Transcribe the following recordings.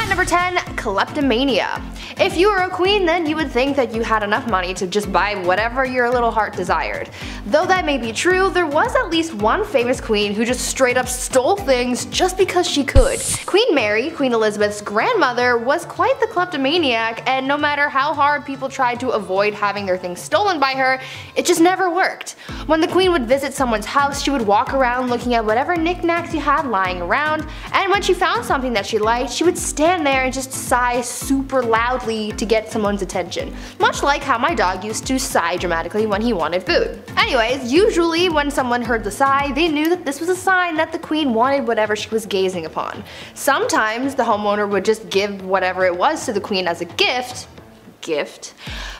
At number 10, kleptomania. If you were a queen, then you would think that you had enough money to just buy whatever your little heart desired. Though that may be true, there was at least one famous queen who just straight up stole things just because she could. Queen Mary, Queen Elizabeth's grandmother, was quite the kleptomaniac, and no matter how hard people tried to avoid having their things stolen by her, it just never worked. When the queen would visit someone's house, she would walk around looking at whatever knickknacks you had lying around, and when she found something that she liked, she would stand there and just sigh super loudly to get someone's attention. Much like how my dog used to sigh dramatically when he wanted food. Anyways, usually when someone heard the sigh, they knew that this was a sign that the queen wanted whatever she was gazing upon. Sometimes the homeowner would just give whatever it was to the queen as a gift.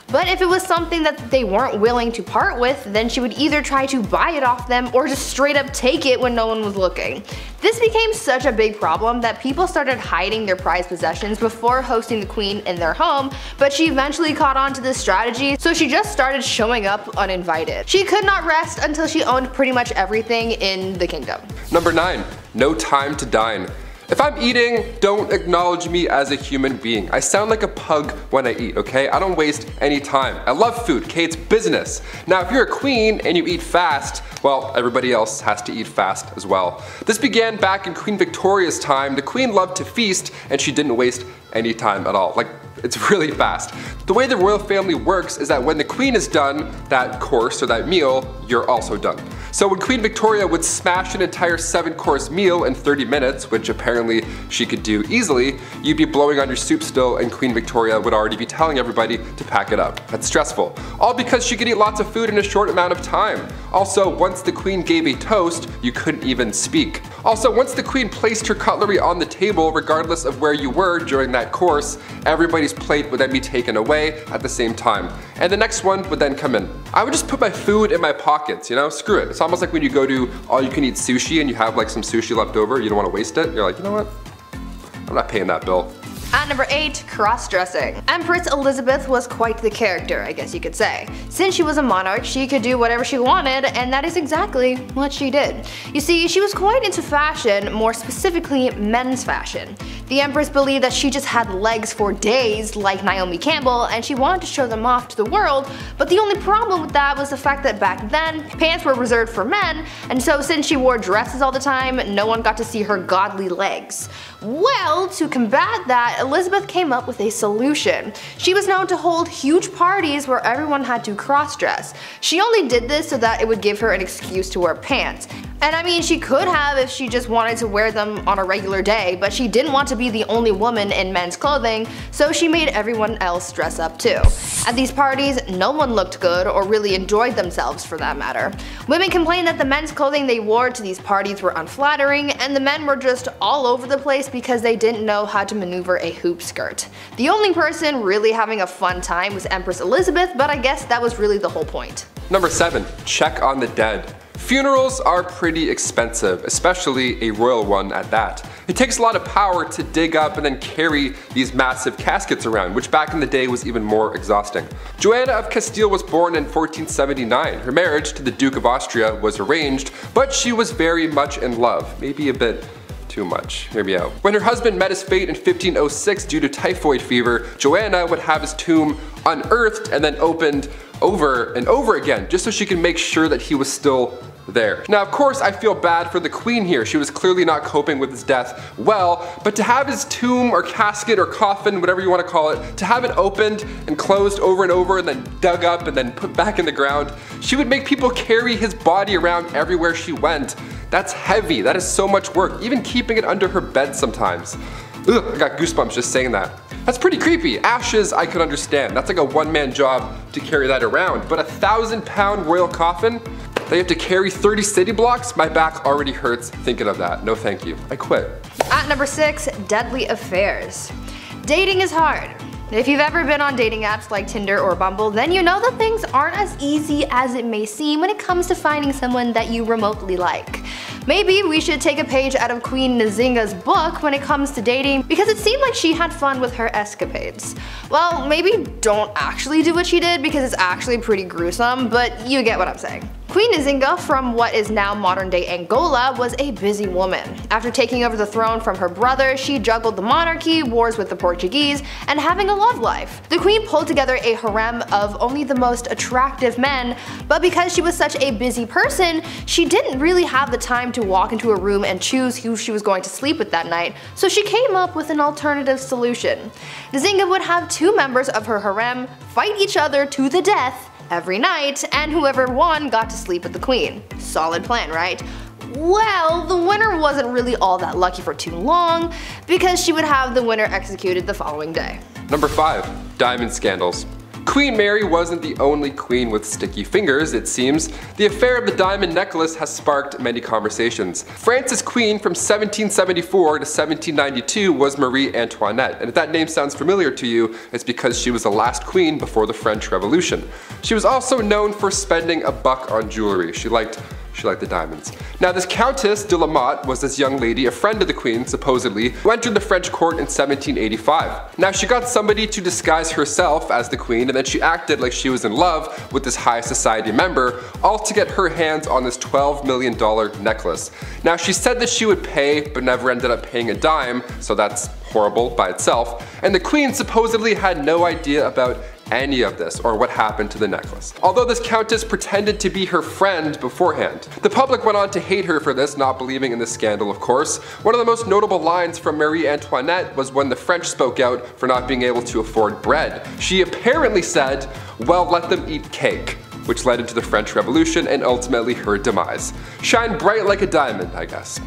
But if it was something that they weren't willing to part with, then she would either try to buy it off them or just straight up take it when no one was looking. This became such a big problem that people started hiding their prized possessions before hosting the queen in their home, but she eventually caught on to this strategy, so she just started showing up uninvited. She could not rest until she owned pretty much everything in the kingdom. Number 9. No time to dine. If I'm eating, don't acknowledge me as a human being. I sound like a pug when I eat, okay? I don't waste any time. I love food, okay? It's business. Now, if you're a queen and you eat fast, well, everybody else has to eat fast as well. This began back in Queen Victoria's time. The queen loved to feast and she didn't waste any time at all. Like, it's really fast. The way the royal family works is that when the queen is done, that course or that meal, you're also done. So when Queen Victoria would smash an entire 7-course meal in 30 minutes, which apparently she could do easily, you'd be blowing on your soup still and Queen Victoria would already be telling everybody to pack it up. That's stressful. All because she could eat lots of food in a short amount of time. Also, once the queen gave a toast, you couldn't even speak. Also, once the queen placed her cutlery on the table, regardless of where you were during that course, everybody's plate would then be taken away at the same time. And the next one would then come in. I would just put my food in my pockets, you know, screw it. It's almost like when you go to all-you-can-eat sushi and you have like some sushi left over, you don't want to waste it. You're like, you know what? I'm not paying that bill. At number 8, cross-dressing. Empress Elizabeth was quite the character, I guess you could say. Since she was a monarch, she could do whatever she wanted, and that is exactly what she did. You see, she was quite into fashion, more specifically men's fashion. The Empress believed that she just had legs for days, like Naomi Campbell, and she wanted to show them off to the world, but the only problem with that was the fact that back then, pants were reserved for men, and so since she wore dresses all the time, no one got to see her godly legs. Well, to combat that, Elizabeth came up with a solution. She was known to hold huge parties where everyone had to cross-dress. She only did this so that it would give her an excuse to wear pants. And I mean, she could have if she just wanted to wear them on a regular day, but she didn't want to be the only woman in men's clothing, so she made everyone else dress up too. At these parties, no one looked good or really enjoyed themselves for that matter. Women complained that the men's clothing they wore to these parties were unflattering, and the men were just all over the place because they didn't know how to maneuver a hoop skirt. The only person really having a fun time was Empress Elizabeth, but I guess that was really the whole point. Number 7. Check on the dead. Funerals are pretty expensive, especially a royal one at that. It takes a lot of power to dig up and then carry these massive caskets around, which back in the day was even more exhausting. Joanna of Castile was born in 1479. Her marriage to the Duke of Austria was arranged, but she was very much in love, maybe a bit too much. Hear me out. When her husband met his fate in 1506 due to typhoid fever, Joanna would have his tomb unearthed and then opened over and over again, just so she can make sure that he was still there. Now, of course, I feel bad for the queen here. She was clearly not coping with his death well, but to have his tomb or casket or coffin, whatever you want to call it, to have it opened and closed over and over and then dug up and then put back in the ground, she would make people carry his body around everywhere she went. That's heavy. That is so much work, even keeping it under her bed sometimes. Ugh, I got goosebumps just saying that. That's pretty creepy. Ashes, I could understand. That's like a one-man job to carry that around. But a 1,000-pound royal coffin? They have to carry 30 city blocks? My back already hurts thinking of that. No thank you. I quit. At number 6, deadly affairs. Dating is hard. If you've ever been on dating apps like Tinder or Bumble, then you know that things aren't as easy as it may seem when it comes to finding someone that you remotely like. Maybe we should take a page out of Queen Nzinga's book when it comes to dating, because it seemed like she had fun with her escapades. Well, maybe don't actually do what she did because it's actually pretty gruesome, but you get what I'm saying. Queen Nzinga from what is now modern-day Angola was a busy woman. After taking over the throne from her brother, she juggled the monarchy, wars with the Portuguese, and having a love life. The queen pulled together a harem of only the most attractive men, but because she was such a busy person, she didn't really have the time to walk into a room and choose who she was going to sleep with that night, so she came up with an alternative solution. Nzinga would have two members of her harem fight each other to the death every night, and whoever won got to sleep with the queen. Solid plan, right? Well, the winner wasn't really all that lucky for too long, because she would have the winner executed the following day. Number 5. Diamond scandals. Queen Mary wasn't the only queen with sticky fingers, it seems. The affair of the diamond necklace has sparked many conversations. France's queen from 1774 to 1792 was Marie Antoinette, and if that name sounds familiar to you, it's because she was the last queen before the French Revolution. She was also known for spending a buck on jewelry. She liked the diamonds. Now this Countess de la Motte was this young lady, a friend of the queen supposedly, who entered the French court in 1785. Now she got somebody to disguise herself as the queen, and then she acted like she was in love with this high society member, all to get her hands on this $12 million necklace. Now she said that she would pay, but never ended up paying a dime, so that's horrible by itself, and the queen supposedly had no idea about any of this or what happened to the necklace. Although this countess pretended to be her friend beforehand. The public went on to hate her for this, not believing in this scandal of course. One of the most notable lines from Marie Antoinette was when the French spoke out for not being able to afford bread. She apparently said, "Well, let them eat cake," which led into the French Revolution and ultimately her demise. Shine bright like a diamond, I guess.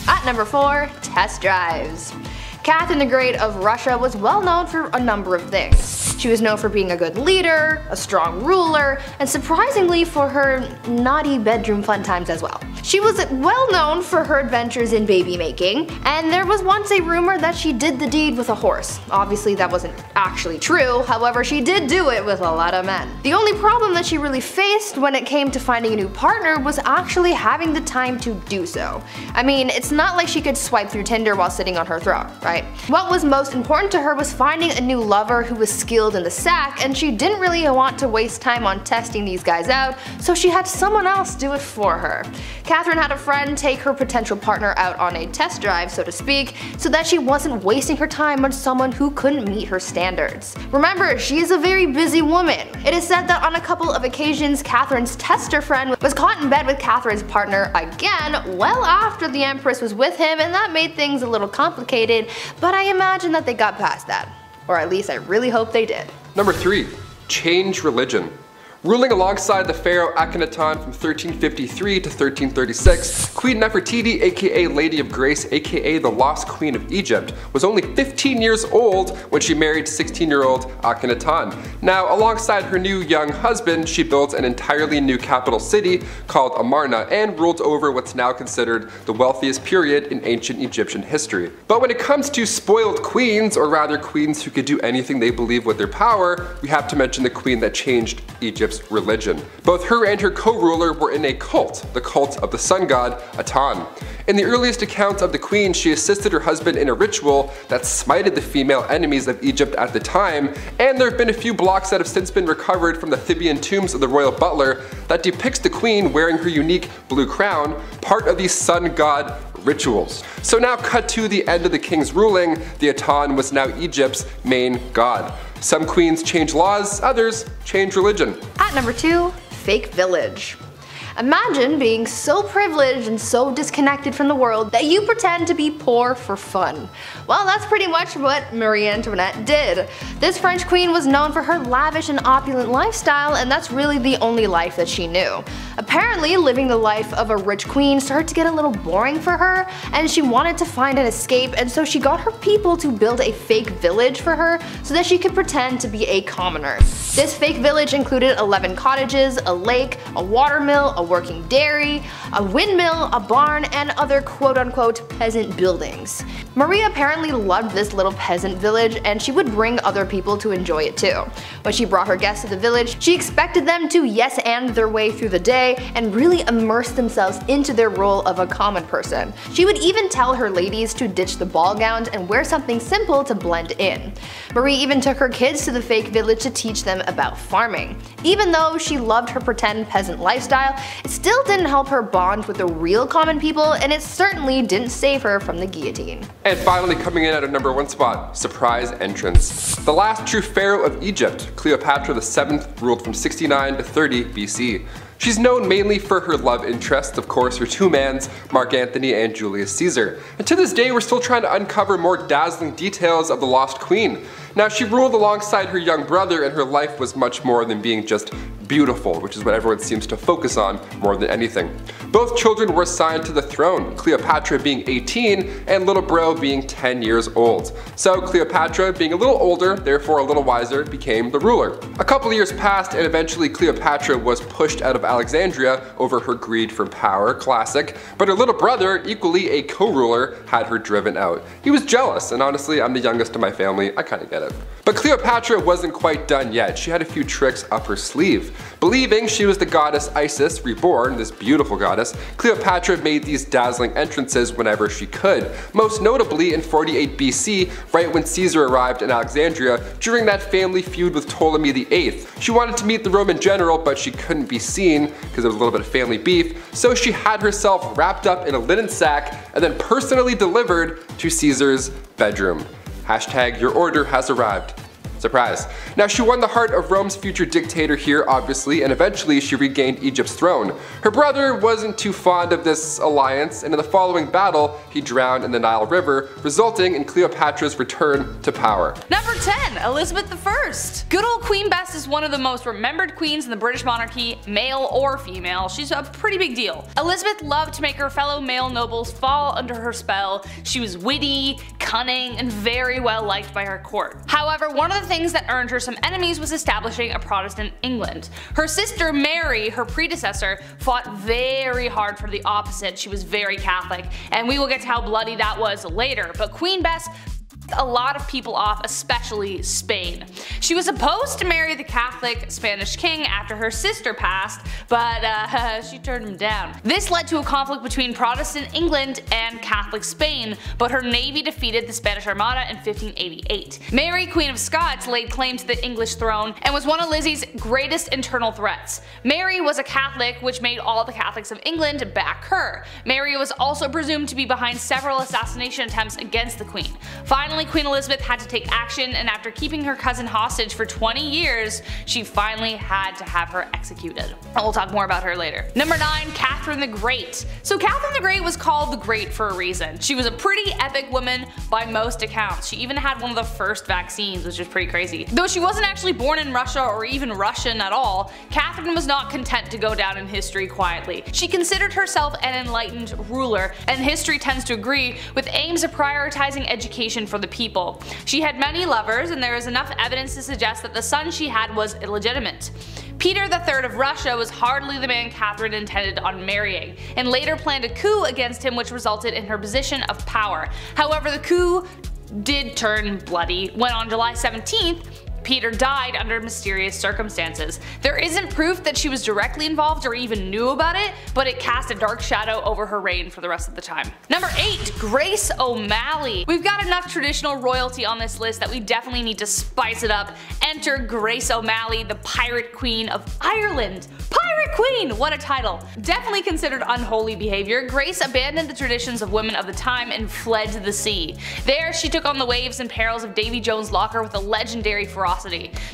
At number 4, test drives. Catherine the Great of Russia was well known for a number of things. She was known for being a good leader, a strong ruler, and surprisingly for her naughty bedroom fun times as well. She was well known for her adventures in baby making, and there was once a rumor that she did the deed with a horse. Obviously that wasn't actually true, however she did do it with a lot of men. The only problem that she really faced when it came to finding a new partner was actually having the time to do so. I mean, it's not like she could swipe through Tinder while sitting on her throne, right? What was most important to her was finding a new lover who was skilled in the sack, and she didn't really want to waste time on testing these guys out, so she had someone else do it for her. Catherine had a friend take her potential partner out on a test drive, so to speak, so that she wasn't wasting her time on someone who couldn't meet her standards. Remember, she is a very busy woman. It is said that on a couple of occasions, Catherine's tester friend was caught in bed with Catherine's partner again well after the Empress was with him, and that made things a little complicated, but I imagine that they got past that. Or at least I really hope they did. Number 3. Change religion. Ruling alongside the pharaoh Akhenaton from 1353 to 1336, Queen Nefertiti aka Lady of Grace aka the Lost Queen of Egypt was only 15 years old when she married 16-year-old Akhenaton. Now alongside her new young husband, she built an entirely new capital city called Amarna and ruled over what's now considered the wealthiest period in ancient Egyptian history. But when it comes to spoiled queens, or rather queens who could do anything they believe with their power, we have to mention the queen that changed Egypt's religion. Both her and her co-ruler were in a cult, the cult of the sun god Aton. In the earliest accounts of the queen, she assisted her husband in a ritual that smited the female enemies of Egypt at the time, and there have been a few blocks that have since been recovered from the Theban tombs of the royal butler that depicts the queen wearing her unique blue crown, part of these sun god rituals. So now cut to the end of the king's ruling, the Aton was now Egypt's main god. Some queens change laws, others change religion. At number 2, fake village. Imagine being so privileged and so disconnected from the world that you pretend to be poor for fun. Well, that's pretty much what Marie Antoinette did. This French queen was known for her lavish and opulent lifestyle, and that's really the only life that she knew. Apparently, living the life of a rich queen started to get a little boring for her, and she wanted to find an escape, and so she got her people to build a fake village for her so that she could pretend to be a commoner. This fake village included 11 cottages, a lake, a water mill, a working dairy, a windmill, a barn, and other quote-unquote peasant buildings. Marie apparently loved this little peasant village, and she would bring other people to enjoy it too. When she brought her guests to the village, she expected them to yes-and their way through the day and really immerse themselves into their role of a common person. She would even tell her ladies to ditch the ball gowns and wear something simple to blend in. Marie even took her kids to the fake village to teach them about farming. Even though she loved her pretend peasant lifestyle, it still didn't help her bond with the real common people, and it certainly didn't save her from the guillotine. And finally coming in at a #1 spot, surprise entrance. The last true pharaoh of Egypt, Cleopatra VII, ruled from 69 to 30 BC. She's known mainly for her love interests, of course her two mans, Mark Antony and Julius Caesar. And to this day we're still trying to uncover more dazzling details of the lost queen. Now she ruled alongside her young brother, and her life was much more than being just beautiful, which is what everyone seems to focus on more than anything. Both children were assigned to the throne, Cleopatra being 18 and little bro being 10 years old. So Cleopatra, being a little older, therefore a little wiser, became the ruler. A couple years passed and eventually Cleopatra was pushed out of Alexandria over her greed for power, classic, but her little brother, equally a co-ruler, had her driven out. He was jealous, and honestly I'm the youngest in my family, I kinda get it. But Cleopatra wasn't quite done yet. She had a few tricks up her sleeve. Believing she was the goddess Isis reborn, this beautiful goddess, Cleopatra made these dazzling entrances whenever she could, most notably in 48 BC, right when Caesar arrived in Alexandria during that family feud with Ptolemy VIII. She wanted to meet the Roman general, but she couldn't be seen because there was a little bit of family beef, so she had herself wrapped up in a linen sack and then personally delivered to Caesar's bedroom. Hashtag your order has arrived. Surprise. Now she won the heart of Rome's future dictator here obviously, and eventually she regained Egypt's throne. Her brother wasn't too fond of this alliance, and in the following battle he drowned in the Nile River, resulting in Cleopatra's return to power. Number 10. Elizabeth I. Good old Queen Bess is one of the most remembered queens in the British monarchy, male or female. She's a pretty big deal. Elizabeth loved to make her fellow male nobles fall under her spell. She was witty, cunning, and very well liked by her court. However, one of the things that earned her some enemies was establishing a Protestant England. Her sister Mary, her predecessor, fought very hard for the opposite. She was very Catholic, and we will get to how bloody that was later, but Queen Bess a lot of people off, especially Spain. She was supposed to marry the Catholic Spanish king after her sister passed, but she turned him down. This led to a conflict between Protestant England and Catholic Spain, but her navy defeated the Spanish Armada in 1588. Mary, Queen of Scots, laid claim to the English throne and was one of Lizzie's greatest internal threats. Mary was a Catholic, which made all the Catholics of England back her. Mary was also presumed to be behind several assassination attempts against the Queen. Finally, Queen Elizabeth had to take action, and after keeping her cousin hostage for 20 years, she finally had to have her executed. And we'll talk more about her later. Number 9. Catherine the Great. So Catherine the Great was called the Great for a reason. She was a pretty epic woman by most accounts. She even had one of the first vaccines, which is pretty crazy. Though she wasn't actually born in Russia or even Russian at all, Catherine was not content to go down in history quietly. She considered herself an enlightened ruler, and history tends to agree, with aims of prioritizing education for the people. She had many lovers, and there is enough evidence to suggest that the son she had was illegitimate. Peter III of Russia was hardly the man Catherine intended on marrying, and later planned a coup against him, which resulted in her position of power. However, the coup did turn bloody when on July 17th, Peter died under mysterious circumstances. There isn't proof that she was directly involved or even knew about it, but it cast a dark shadow over her reign for the rest of the time. Number 8. Grace O'Malley. We've got enough traditional royalty on this list that we definitely need to spice it up. Enter Grace O'Malley, the Pirate Queen of Ireland. Pirate Queen! What a title. Definitely considered unholy behavior, Grace abandoned the traditions of women of the time and fled to the sea. There she took on the waves and perils of Davy Jones' locker with a legendary ferocity.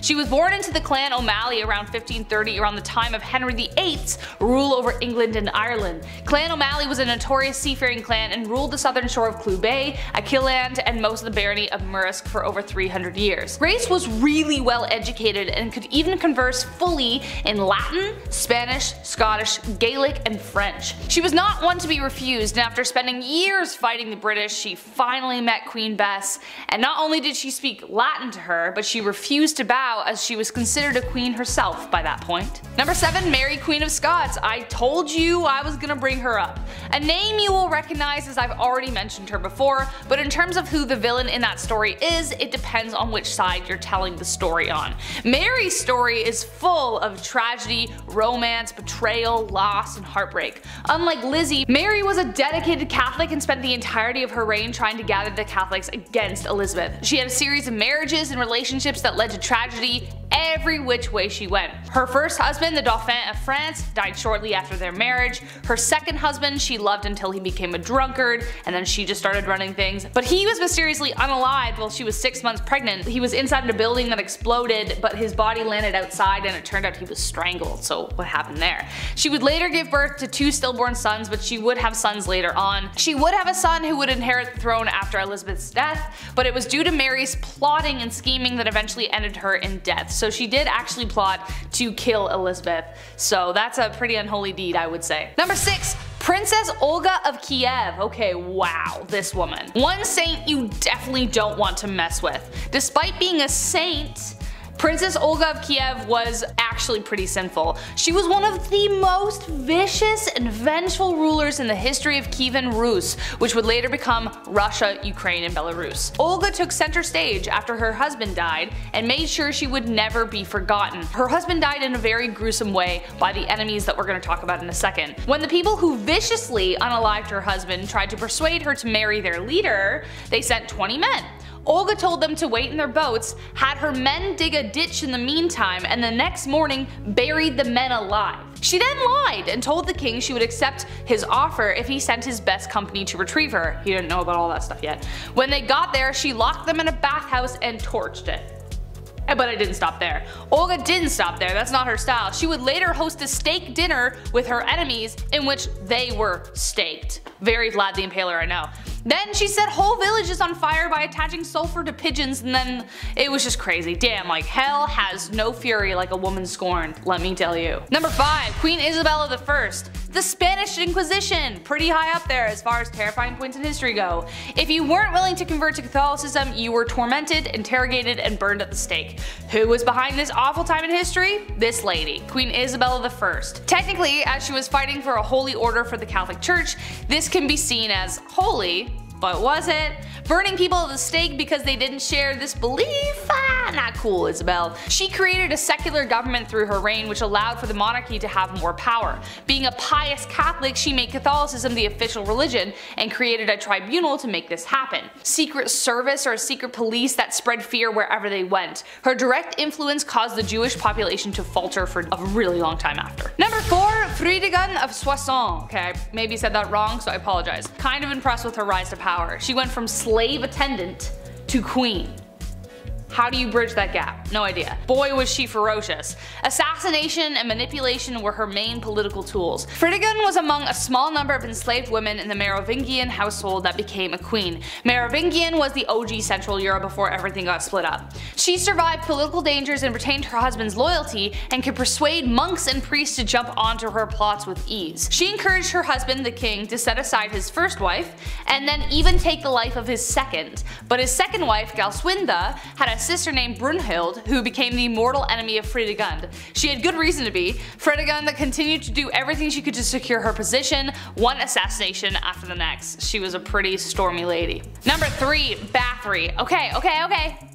She was born into the clan O'Malley around 1530, around the time of Henry VIII's rule over England and Ireland. Clan O'Malley was a notorious seafaring clan and ruled the southern shore of Clew Bay, Achilleland, and most of the barony of Murrisk for over 300 years. Grace was really well educated and could even converse fully in Latin, Spanish, Scottish, Gaelic, and French. She was not one to be refused, and after spending years fighting the British, she finally met Queen Bess, and not only did she speak Latin to her, but she refused to bow, as she was considered a queen herself by that point. Number 7. Mary, Queen of Scots. I told you I was gonna bring her up. A name you will recognize, as I've already mentioned her before, but in terms of who the villain in that story is, it depends on which side you're telling the story on. Mary's story is full of tragedy, romance, betrayal, loss, and heartbreak. Unlike Lizzie, Mary was a dedicated Catholic and spent the entirety of her reign trying to gather the Catholics against Elizabeth. She had a series of marriages and relationships that led to tragedy every which way she went. Her first husband, the Dauphin of France, died shortly after their marriage. Her second husband she loved until he became a drunkard, and then she just started running things. But he was mysteriously unalived while she was 6 months pregnant. He was inside a building that exploded, but his body landed outside and it turned out he was strangled, so what happened there? She would later give birth to 2 stillborn sons, but she would have sons later on. She would have a son who would inherit the throne after Elizabeth's death, but it was due to Mary's plotting and scheming that eventually ended her in death. So she did actually plot to kill Elizabeth, so that's a pretty unholy deed, I would say. Number 6. Princess Olga of Kiev. Okay, wow, this woman. One saint you definitely don't want to mess with. Despite being a saint, Princess Olga of Kiev was actually pretty sinful. She was one of the most vicious and vengeful rulers in the history of Kievan Rus, which would later become Russia, Ukraine, and Belarus. Olga took center stage after her husband died and made sure she would never be forgotten. Her husband died in a very gruesome way by the enemies that we're going to talk about in a second. When the people who viciously unalived her husband tried to persuade her to marry their leader, they sent 20 men. Olga told them to wait in their boats, had her men dig a ditch in the meantime, and the next morning buried the men alive. She then lied and told the king she would accept his offer if he sent his best company to retrieve her. He didn't know about all that stuff yet. When they got there, she locked them in a bathhouse and torched it. But it didn't stop there. Olga didn't stop there, that's not her style. She would later host a steak dinner with her enemies in which they were staked. Very Vlad the Impaler, I know. Then she set whole villages on fire by attaching sulfur to pigeons, and then it was just crazy. Damn, like hell has no fury like a woman scorned, let me tell you. Number 5. Queen Isabella I. The Spanish Inquisition, pretty high up there as far as terrifying points in history go. If you weren't willing to convert to Catholicism, you were tormented, interrogated, and burned at the stake. Who was behind this awful time in history? This lady, Queen Isabella I. Technically, as she was fighting for a holy order for the Catholic Church, this can be seen as holy, but was it? Burning people at the stake because they didn't share this belief? Ah, not cool, Isabel. She created a secular government through her reign which allowed for the monarchy to have more power. Being a pious Catholic, she made Catholicism the official religion and created a tribunal to make this happen. Secret service or a secret police that spread fear wherever they went. Her direct influence caused the Jewish population to falter for a really long time after. Number 4. Fridegund of Soissons. Okay, I maybe said that wrong, so I apologize. Kind of impressed with her rise to power. She went from slave attendant to queen. How do you bridge that gap? No idea. Boy was she ferocious. Assassination and manipulation were her main political tools. Fridegund was among a small number of enslaved women in the Merovingian household that became a queen. Merovingian was the OG Central Europe before everything got split up. She survived political dangers and retained her husband's loyalty and could persuade monks and priests to jump onto her plots with ease. She encouraged her husband, the king, to set aside his first wife and then even take the life of his second. But his second wife, Galswinda, had a sister named Brunhild who became the mortal enemy of Fridegund. She had good reason to be. Fridegund continued to do everything she could to secure her position, one assassination after the next. She was a pretty stormy lady. Number 3. Bathory. Okay,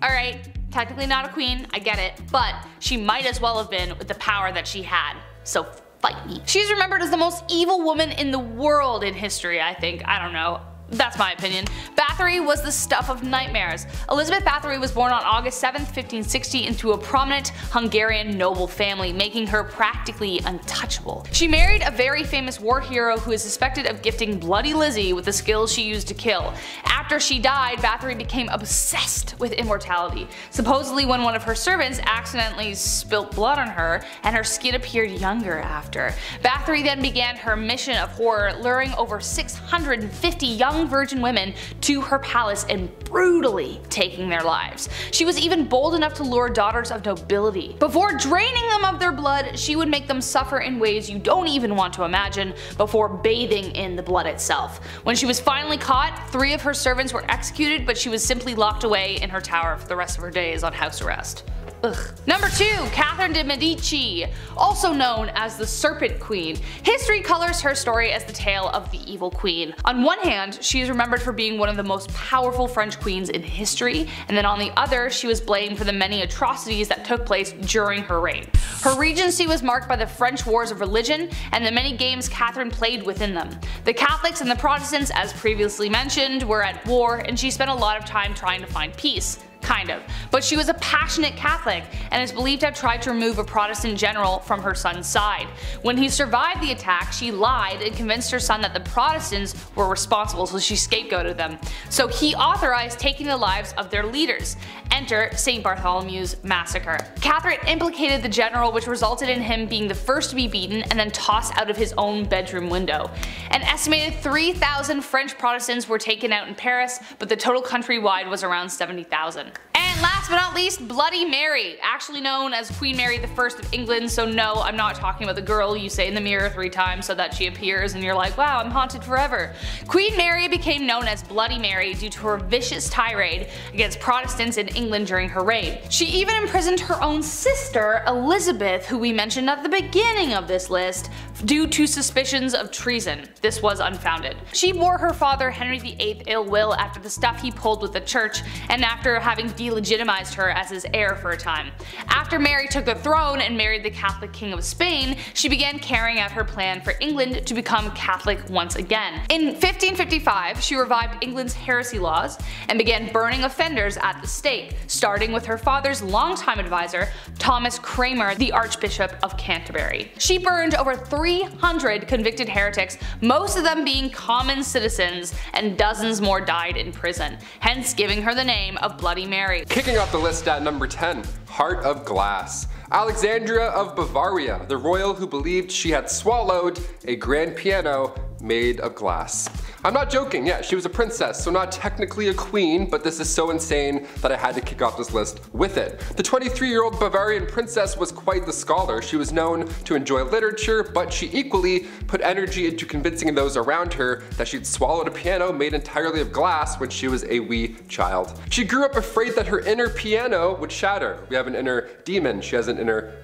alright. Technically not a queen, I get it, but she might as well have been with the power that she had. So fight me. She's remembered as the most evil woman in the world in history, I think. I don't know. That's my opinion. Bathory was the stuff of nightmares. Elizabeth Bathory was born on August 7, 1560 into a prominent Hungarian noble family, making her practically untouchable. She married a very famous war hero who is suspected of gifting Bloody Lizzie with the skills she used to kill. After she died, Bathory became obsessed with immortality. Supposedly when one of her servants accidentally spilt blood on her and her skin appeared younger after. Bathory then began her mission of horror, luring over 650 young virgin women to her palace and brutally taking their lives. She was even bold enough to lure daughters of nobility. Before draining them of their blood, she would make them suffer in ways you don't even want to imagine before bathing in the blood itself. When she was finally caught, 3 of her servants were executed, but she was simply locked away in her tower for the rest of her days on house arrest. Ugh. Number 2. Catherine de Medici, also known as the Serpent Queen. History colors her story as the tale of the evil queen. On one hand, she is remembered for being one of the most powerful French queens in history, and then on the other, she was blamed for the many atrocities that took place during her reign. Her regency was marked by the French wars of religion and the many games Catherine played within them. The Catholics and the Protestants, as previously mentioned, were at war, and she spent a lot of time trying to find peace. Kind of. but she was a passionate Catholic and is believed to have tried to remove a Protestant general from her son's side. When he survived the attack, she lied and convinced her son that the Protestants were responsible, so she scapegoated them. So he authorized taking the lives of their leaders. Enter St. Bartholomew's Massacre. Catherine implicated the general, which resulted in him being the first to be beaten and then tossed out of his own bedroom window. An estimated 3,000 French Protestants were taken out in Paris, but the total countrywide was around 70,000. And last but not least, Bloody Mary, actually known as Queen Mary I of England, so no, I'm not talking about the girl you say in the mirror 3 times so that she appears and you're like, wow, I'm haunted forever. Queen Mary became known as Bloody Mary due to her vicious tirade against Protestants in England during her reign. She even imprisoned her own sister, Elizabeth, who we mentioned at the beginning of this list, due to suspicions of treason. This was unfounded. She bore her father Henry VIII ill will after the stuff he pulled with the church and after having delegitimized her as his heir for a time. After Mary took the throne and married the Catholic King of Spain, she began carrying out her plan for England to become Catholic once again. In 1555, she revived England's heresy laws and began burning offenders at the stake, starting with her father's longtime advisor, Thomas Cranmer, the Archbishop of Canterbury. She burned over 300 convicted heretics, most of them being common citizens, and dozens more died in prison, hence giving her the name of Bloody Mary. Kicking off the list at number 10, Heart of Glass. Alexandria of Bavaria, the royal who believed she had swallowed a grand piano made of glass. I'm not joking, yeah, she was a princess, so not technically a queen, but this is so insane that I had to kick off this list with it. The 23-year-old Bavarian princess was quite the scholar. She was known to enjoy literature, but she equally put energy into convincing those around her that she'd swallowed a piano made entirely of glass when she was a wee child. She grew up afraid that her inner piano would shatter. We have an inner demon, she has an inner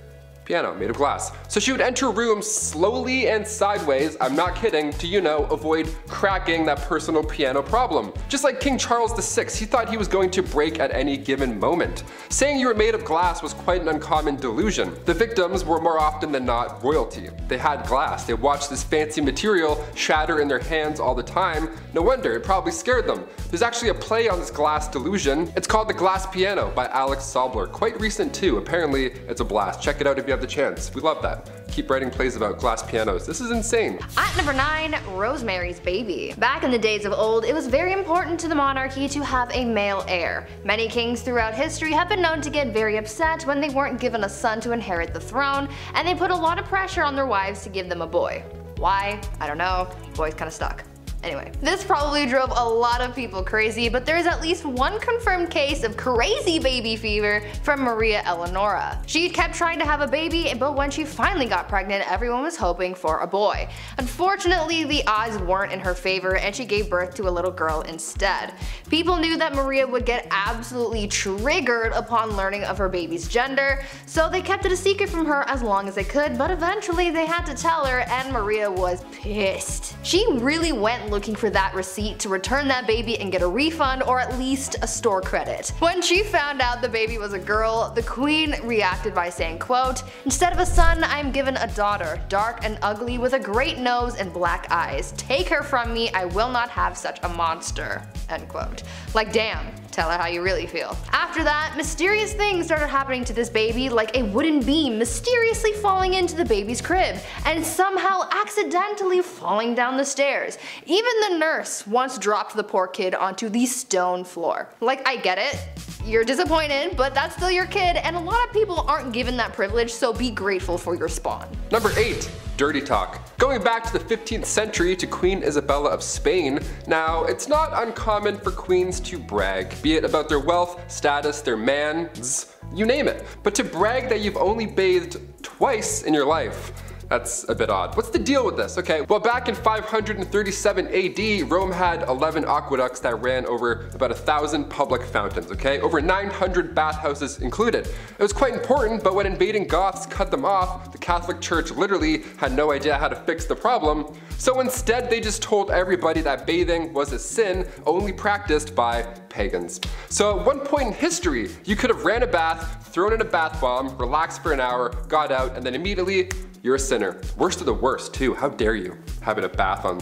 piano made of glass. So she would enter rooms slowly and sideways, I'm not kidding, to, you know, avoid cracking that personal piano problem. Just like King Charles VI, he thought he was going to break at any given moment. Saying you were made of glass was quite an uncommon delusion. The victims were more often than not royalty. They had glass, they watched this fancy material shatter in their hands all the time. No wonder, it probably scared them. There's actually a play on this glass delusion. It's called The Glass Piano by Alex Sobler. Quite recent too, apparently it's a blast. Check it out if you have the chance. We love that. Keep writing plays about glass pianos. This is insane. At number 9, Rosemary's Baby. Back in the days of old, it was very important to the monarchy to have a male heir. Many kings throughout history have been known to get very upset when they weren't given a son to inherit the throne, and they put a lot of pressure on their wives to give them a boy. Why? I don't know. Boys kinda stuck. Anyway, this probably drove a lot of people crazy, but there is at least one confirmed case of crazy baby fever from Maria Eleonora. She kept trying to have a baby, but when she finally got pregnant, everyone was hoping for a boy. Unfortunately, the odds weren't in her favor and she gave birth to a little girl instead. People knew that Maria would get absolutely triggered upon learning of her baby's gender, so they kept it a secret from her as long as they could, but eventually they had to tell her and Maria was pissed. She really went looking for that receipt to return that baby and get a refund or at least a store credit. When she found out the baby was a girl, the queen reacted by saying, quote, "Instead of a son, I am given a daughter, dark and ugly with a great nose and black eyes. Take her from me, I will not have such a monster." End quote. Like damn, tell her how you really feel. After that, mysterious things started happening to this baby, like a wooden beam mysteriously falling into the baby's crib and somehow accidentally falling down the stairs. Even the nurse once dropped the poor kid onto the stone floor. Like, I get it, you're disappointed, but that's still your kid, and a lot of people aren't given that privilege, so be grateful for your spawn. Number 8. Dirty talk. Going back to the 15th century to Queen Isabella of Spain, now it's not uncommon for queens to brag, be it about their wealth, status, their mans, you name it. But to brag that you've only bathed twice in your life, that's a bit odd. What's the deal with this? Okay, well back in 537 AD, Rome had 11 aqueducts that ran over about 1,000 public fountains, okay? Over 900 bathhouses included. It was quite important, but when invading Goths cut them off, the Catholic Church literally had no idea how to fix the problem. So instead they just told everybody that bathing was a sin only practiced by pagans. So at one point in history, you could have ran a bath, thrown in a bath bomb, relaxed for an hour, got out, and then immediately you're a sinner. Worst of the worst too, how dare you having a bath on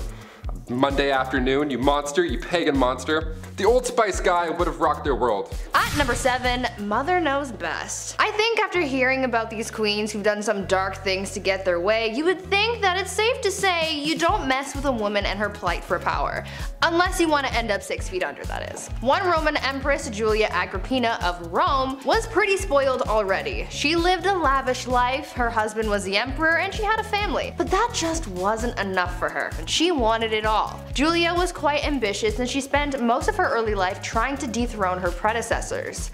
Monday afternoon, you monster, you pagan monster. The Old Spice guy would have rocked their world. At number 7, Mother Knows Best. I think after hearing about these queens who've done some dark things to get their way, you would think that it's safe to say you don't mess with a woman and her plight for power. Unless you want to end up 6 feet under, that is. One Roman Empress, Julia Agrippina of Rome, was pretty spoiled already. She lived a lavish life, her husband was the emperor, and she had a family. But that just wasn't enough for her, and she wanted it all. Julia was quite ambitious, and she spent most of her early life trying to dethrone her predecessors.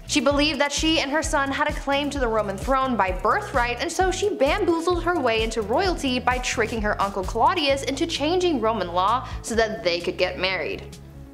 She believed that she and her son had a claim to the Roman throne by birthright, and so she bamboozled her way into royalty by tricking her uncle Claudius into changing Roman law so that they could get married.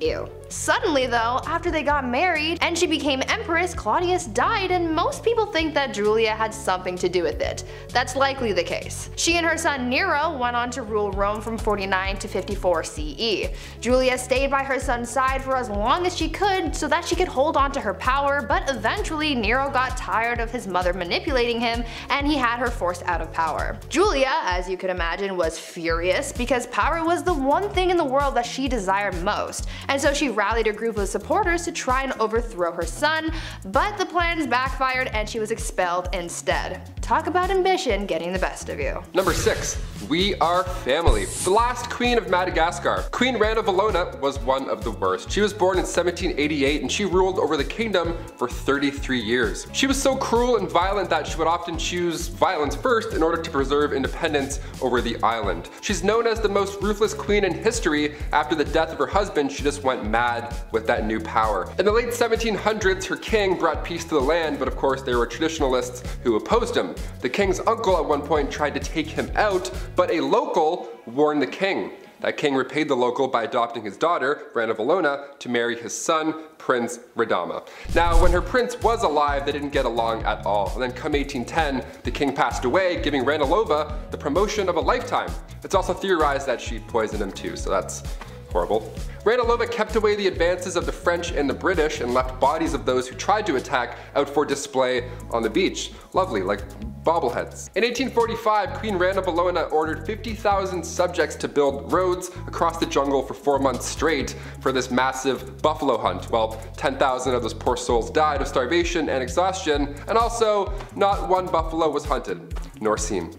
Ew. Suddenly though, after they got married and she became empress, Claudius died, and most people think that Julia had something to do with it. That's likely the case. She and her son Nero went on to rule Rome from 49 to 54 CE. Julia stayed by her son's side for as long as she could so that she could hold on to her power, but eventually Nero got tired of his mother manipulating him and he had her forced out of power. Julia, as you could imagine, was furious because power was the one thing in the world that she desired most, and so she rallied a group of supporters to try and overthrow her son, but the plans backfired and she was expelled instead. Talk about ambition getting the best of you. Number 6. We are family. The last queen of Madagascar, Queen Rana Valona, was one of the worst. She was born in 1788 and she ruled over the kingdom for 33 years. She was so cruel and violent that she would often choose violence first in order to preserve independence over the island. She's known as the most ruthless queen in history. After the death of her husband, she just went mad with that new power. In the late 1700s, her king brought peace to the land, but of course there were traditionalists who opposed him. The king's uncle at one point tried to take him out, but a local warned the king. That king repaid the local by adopting his daughter, Rana Valona, to marry his son, Prince Radama. Now, when her prince was alive, they didn't get along at all. And then come 1810, the king passed away, giving Ranilova the promotion of a lifetime. It's also theorized that she poisoned him too, so that's horrible. Ranilova kept away the advances of the French and the British and left bodies of those who tried to attack out for display on the beach. Lovely, like bobbleheads. In 1845, Queen Rana Valona ordered 50,000 subjects to build roads across the jungle for 4 months straight for this massive buffalo hunt. Well, 10,000 of those poor souls died of starvation and exhaustion, and also not one buffalo was hunted, nor seen.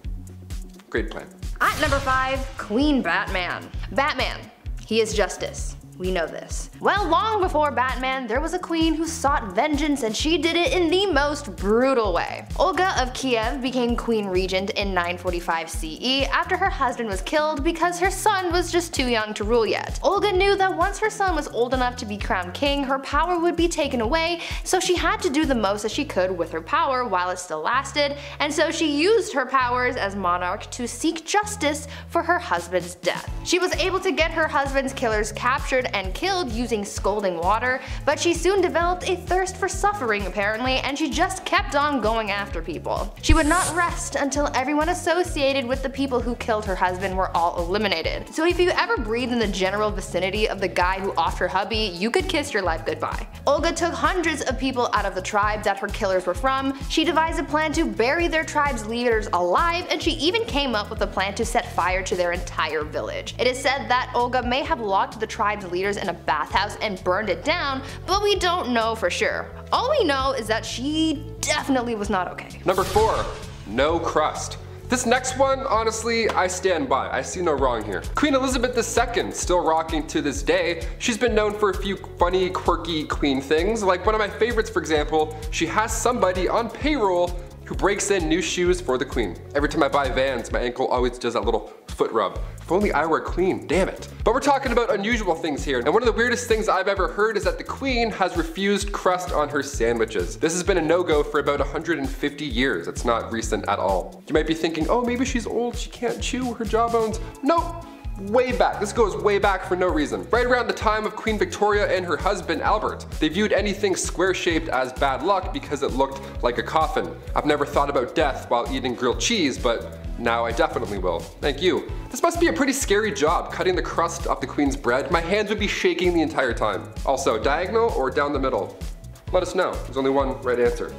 Great plan. At number 5, Queen Batman. Batman. He is justice. We know this. Well, long before Batman, there was a queen who sought vengeance, and she did it in the most brutal way. Olga of Kiev became queen regent in 945 CE after her husband was killed because her son was just too young to rule yet. Olga knew that once her son was old enough to be crowned king, her power would be taken away, so she had to do the most that she could with her power while it still lasted, and so she used her powers as monarch to seek justice for her husband's death. She was able to get her husband's killers captured and killed using scalding water, but she soon developed a thirst for suffering apparently, and she just kept on going after people. She would not rest until everyone associated with the people who killed her husband were all eliminated. So if you ever breathed in the general vicinity of the guy who offed her hubby, you could kiss your life goodbye. Olga took hundreds of people out of the tribe that her killers were from. She devised a plan to bury their tribe's leaders alive, and she even came up with a plan to set fire to their entire village. It is said that Olga may have locked the tribe's leaders in a bathhouse and burned it down, but we don't know for sure. All we know is that she definitely was not okay. Number 4, no crust. This next one, honestly, I stand by. I see no wrong here. Queen Elizabeth II, still rocking to this day. She's been known for a few funny, quirky queen things. Like one of my favorites, for example, she has somebody on payroll who breaks in new shoes for the queen. Every time I buy Vans, my ankle always does that little foot rub. If only I were a queen, damn it. But we're talking about unusual things here, and one of the weirdest things I've ever heard is that the queen has refused crust on her sandwiches. This has been a no-go for about 150 years. It's not recent at all. You might be thinking, oh, maybe she's old, she can't chew her jawbones. Nope. Way back. This goes way back for no reason. Right around the time of Queen Victoria and her husband Albert. They viewed anything square-shaped as bad luck because it looked like a coffin. I've never thought about death while eating grilled cheese, but now I definitely will. Thank you. This must be a pretty scary job, cutting the crust off the queen's bread. My hands would be shaking the entire time. Also, diagonal or down the middle? Let us know. There's only one right answer.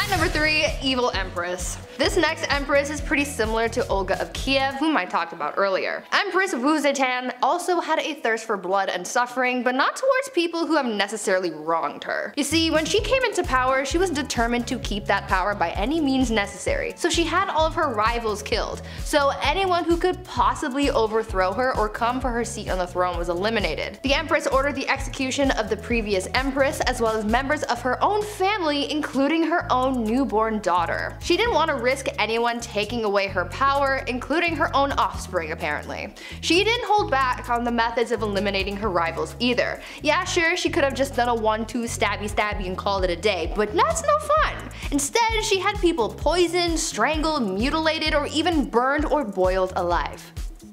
At number 3, Evil Empress. This next empress is pretty similar to Olga of Kiev, whom I talked about earlier. Empress Wu Zetian also had a thirst for blood and suffering, but not towards people who have necessarily wronged her. You see, when she came into power, she was determined to keep that power by any means necessary, so she had all of her rivals killed, so anyone who could possibly overthrow her or come for her seat on the throne was eliminated. The empress ordered the execution of the previous empress as well as members of her own family, including her own newborn daughter. She didn't want to risk anyone taking away her power, including her own offspring apparently. She didn't hold back on the methods of eliminating her rivals either. Yeah, sure, she could have just done a 1-2 stabby stabby and called it a day, but that's no fun. Instead, she had people poisoned, strangled, mutilated, or even burned or boiled alive.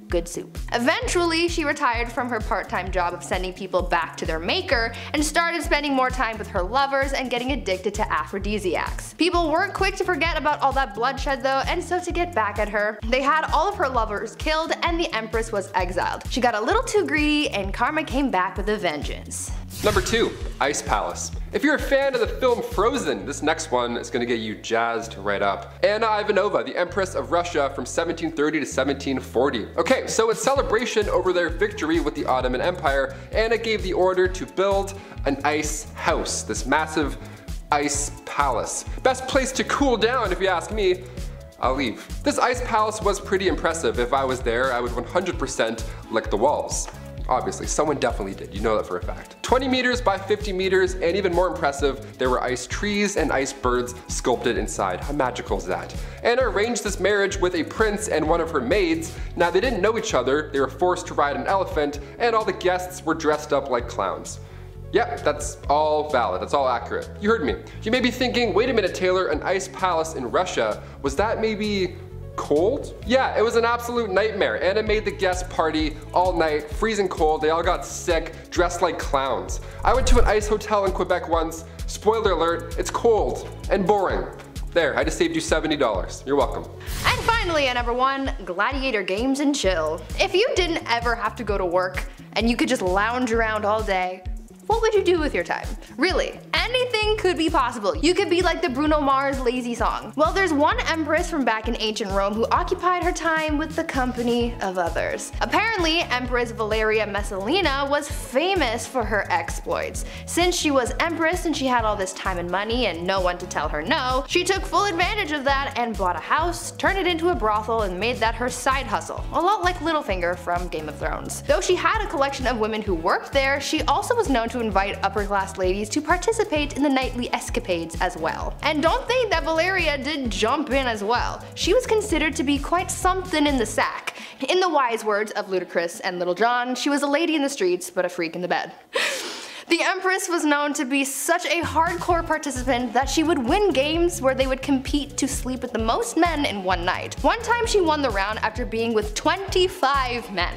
Good soup. Eventually, she retired from her part-time job of sending people back to their maker and started spending more time with her lovers and getting addicted to aphrodisiacs. People weren't quick to forget about all that bloodshed though, and so to get back at her, they had all of her lovers killed and the empress was exiled. She got a little too greedy and karma came back with a vengeance. Number 2, Ice Palace. If you're a fan of the film Frozen, this next one is gonna get you jazzed right up. Anna Ivanova, the Empress of Russia from 1730 to 1740. Okay, so in celebration over their victory with the Ottoman Empire, Anna gave the order to build an ice house, this massive ice palace. Best place to cool down if you ask me. I'll leave. This ice palace was pretty impressive. If I was there, I would 100% lick the walls. Obviously, someone definitely did, you know that for a fact. 20 meters by 50 meters, and even more impressive, there were ice trees and ice birds sculpted inside. How magical is that? Anna arranged this marriage with a prince and one of her maids. Now they didn't know each other, they were forced to ride an elephant, and all the guests were dressed up like clowns. Yep, that's all valid, that's all accurate. You heard me. You may be thinking, wait a minute Taylor, an ice palace in Russia, was that maybe cold? Yeah, it was an absolute nightmare. Anna made the guest party all night, freezing cold, they all got sick, dressed like clowns. I went to an ice hotel in Quebec once, spoiler alert, it's cold and boring. There, I just saved you $70. You're welcome. And finally at number 1, gladiator games and chill. If you didn't ever have to go to work and you could just lounge around all day, what would you do with your time? Really, anything could be possible. You could be like the Bruno Mars lazy song. Well, there's one empress from back in ancient Rome who occupied her time with the company of others. Apparently, Empress Valeria Messalina was famous for her exploits. Since she was empress and she had all this time and money and no one to tell her no, she took full advantage of that and bought a house, turned it into a brothel, and made that her side hustle. A lot like Littlefinger from Game of Thrones. Though she had a collection of women who worked there, she also was known to invite upper class ladies to participate in the nightly escapades as well. And don't think that Valeria did jump in as well. She was considered to be quite something in the sack. In the wise words of Ludacris and Little John, she was a lady in the streets but a freak in the bed. The Empress was known to be such a hardcore participant that she would win games where they would compete to sleep with the most men in one night. One time she won the round after being with 25 men.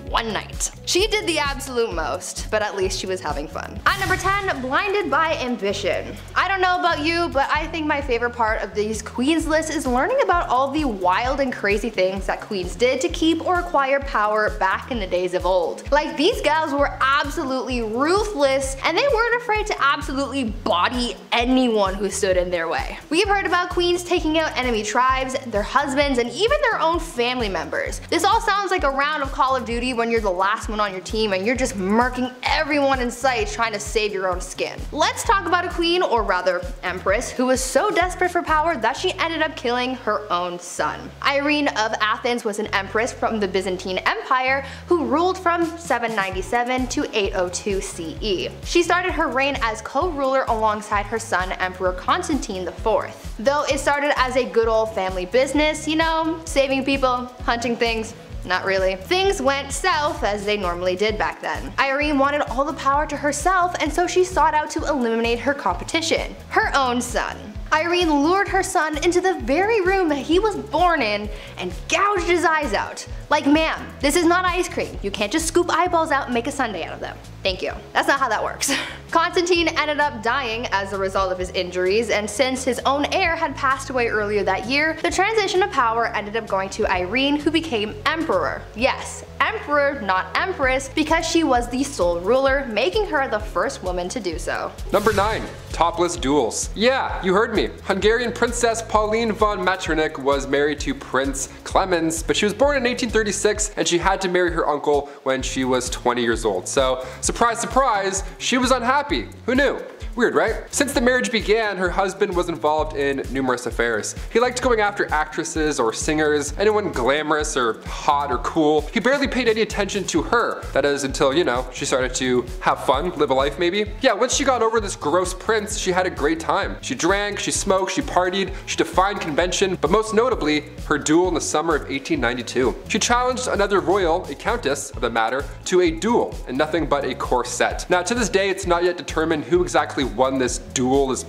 One night. She did the absolute most, but at least she was having fun. At number 10, blinded by ambition. I don't know about you, but I think my favorite part of these queens lists is learning about all the wild and crazy things that queens did to keep or acquire power back in the days of old. Like, these gals were absolutely ruthless, and they weren't afraid to absolutely body anyone who stood in their way. We've heard about queens taking out enemy tribes, their husbands, and even their own family members. This all sounds like a round of Call of Duty when you're the last one on your team and you're just murking everyone in sight trying to save your own skin. Let's talk about a queen, or rather empress, who was so desperate for power that she ended up killing her own son. Irene of Athens was an empress from the Byzantine Empire who ruled from 797 to 802 CE. She started her reign as co-ruler alongside her son Emperor Constantine IV. Though it started as a good old family business, you know, saving people, hunting things. Not really. Things went south as they normally did back then. Irene wanted all the power to herself, and so she sought out to eliminate her competition, her own son. Irene lured her son into the very room that he was born in and gouged his eyes out. Like, ma'am, this is not ice cream. You can't just scoop eyeballs out and make a sundae out of them. Thank you. That's not how that works. Constantine ended up dying as a result of his injuries, and since his own heir had passed away earlier that year, the transition of power ended up going to Irene, who became emperor. Yes, emperor, not empress, because she was the sole ruler, making her the first woman to do so. Number 9. Topless duels. Yeah, you heard me. Hungarian Princess Pauline von Metternich was married to Prince Clemens, but she was born in 1836 and she had to marry her uncle when she was 20 years old. So, surprise, surprise, she was unhappy. Who knew? Weird, right? Since the marriage began, her husband was involved in numerous affairs. He liked going after actresses or singers, anyone glamorous or hot or cool. He barely paid any attention to her. That is until, you know, she started to have fun, live a life maybe. Yeah, once she got over this gross prince, she had a great time. She drank, she smoked, she partied, she defied convention, but most notably, her duel in the summer of 1892. She challenged another royal, a countess of the matter, to a duel in nothing but a corset. Now to this day, it's not yet determined who exactly won this duel, this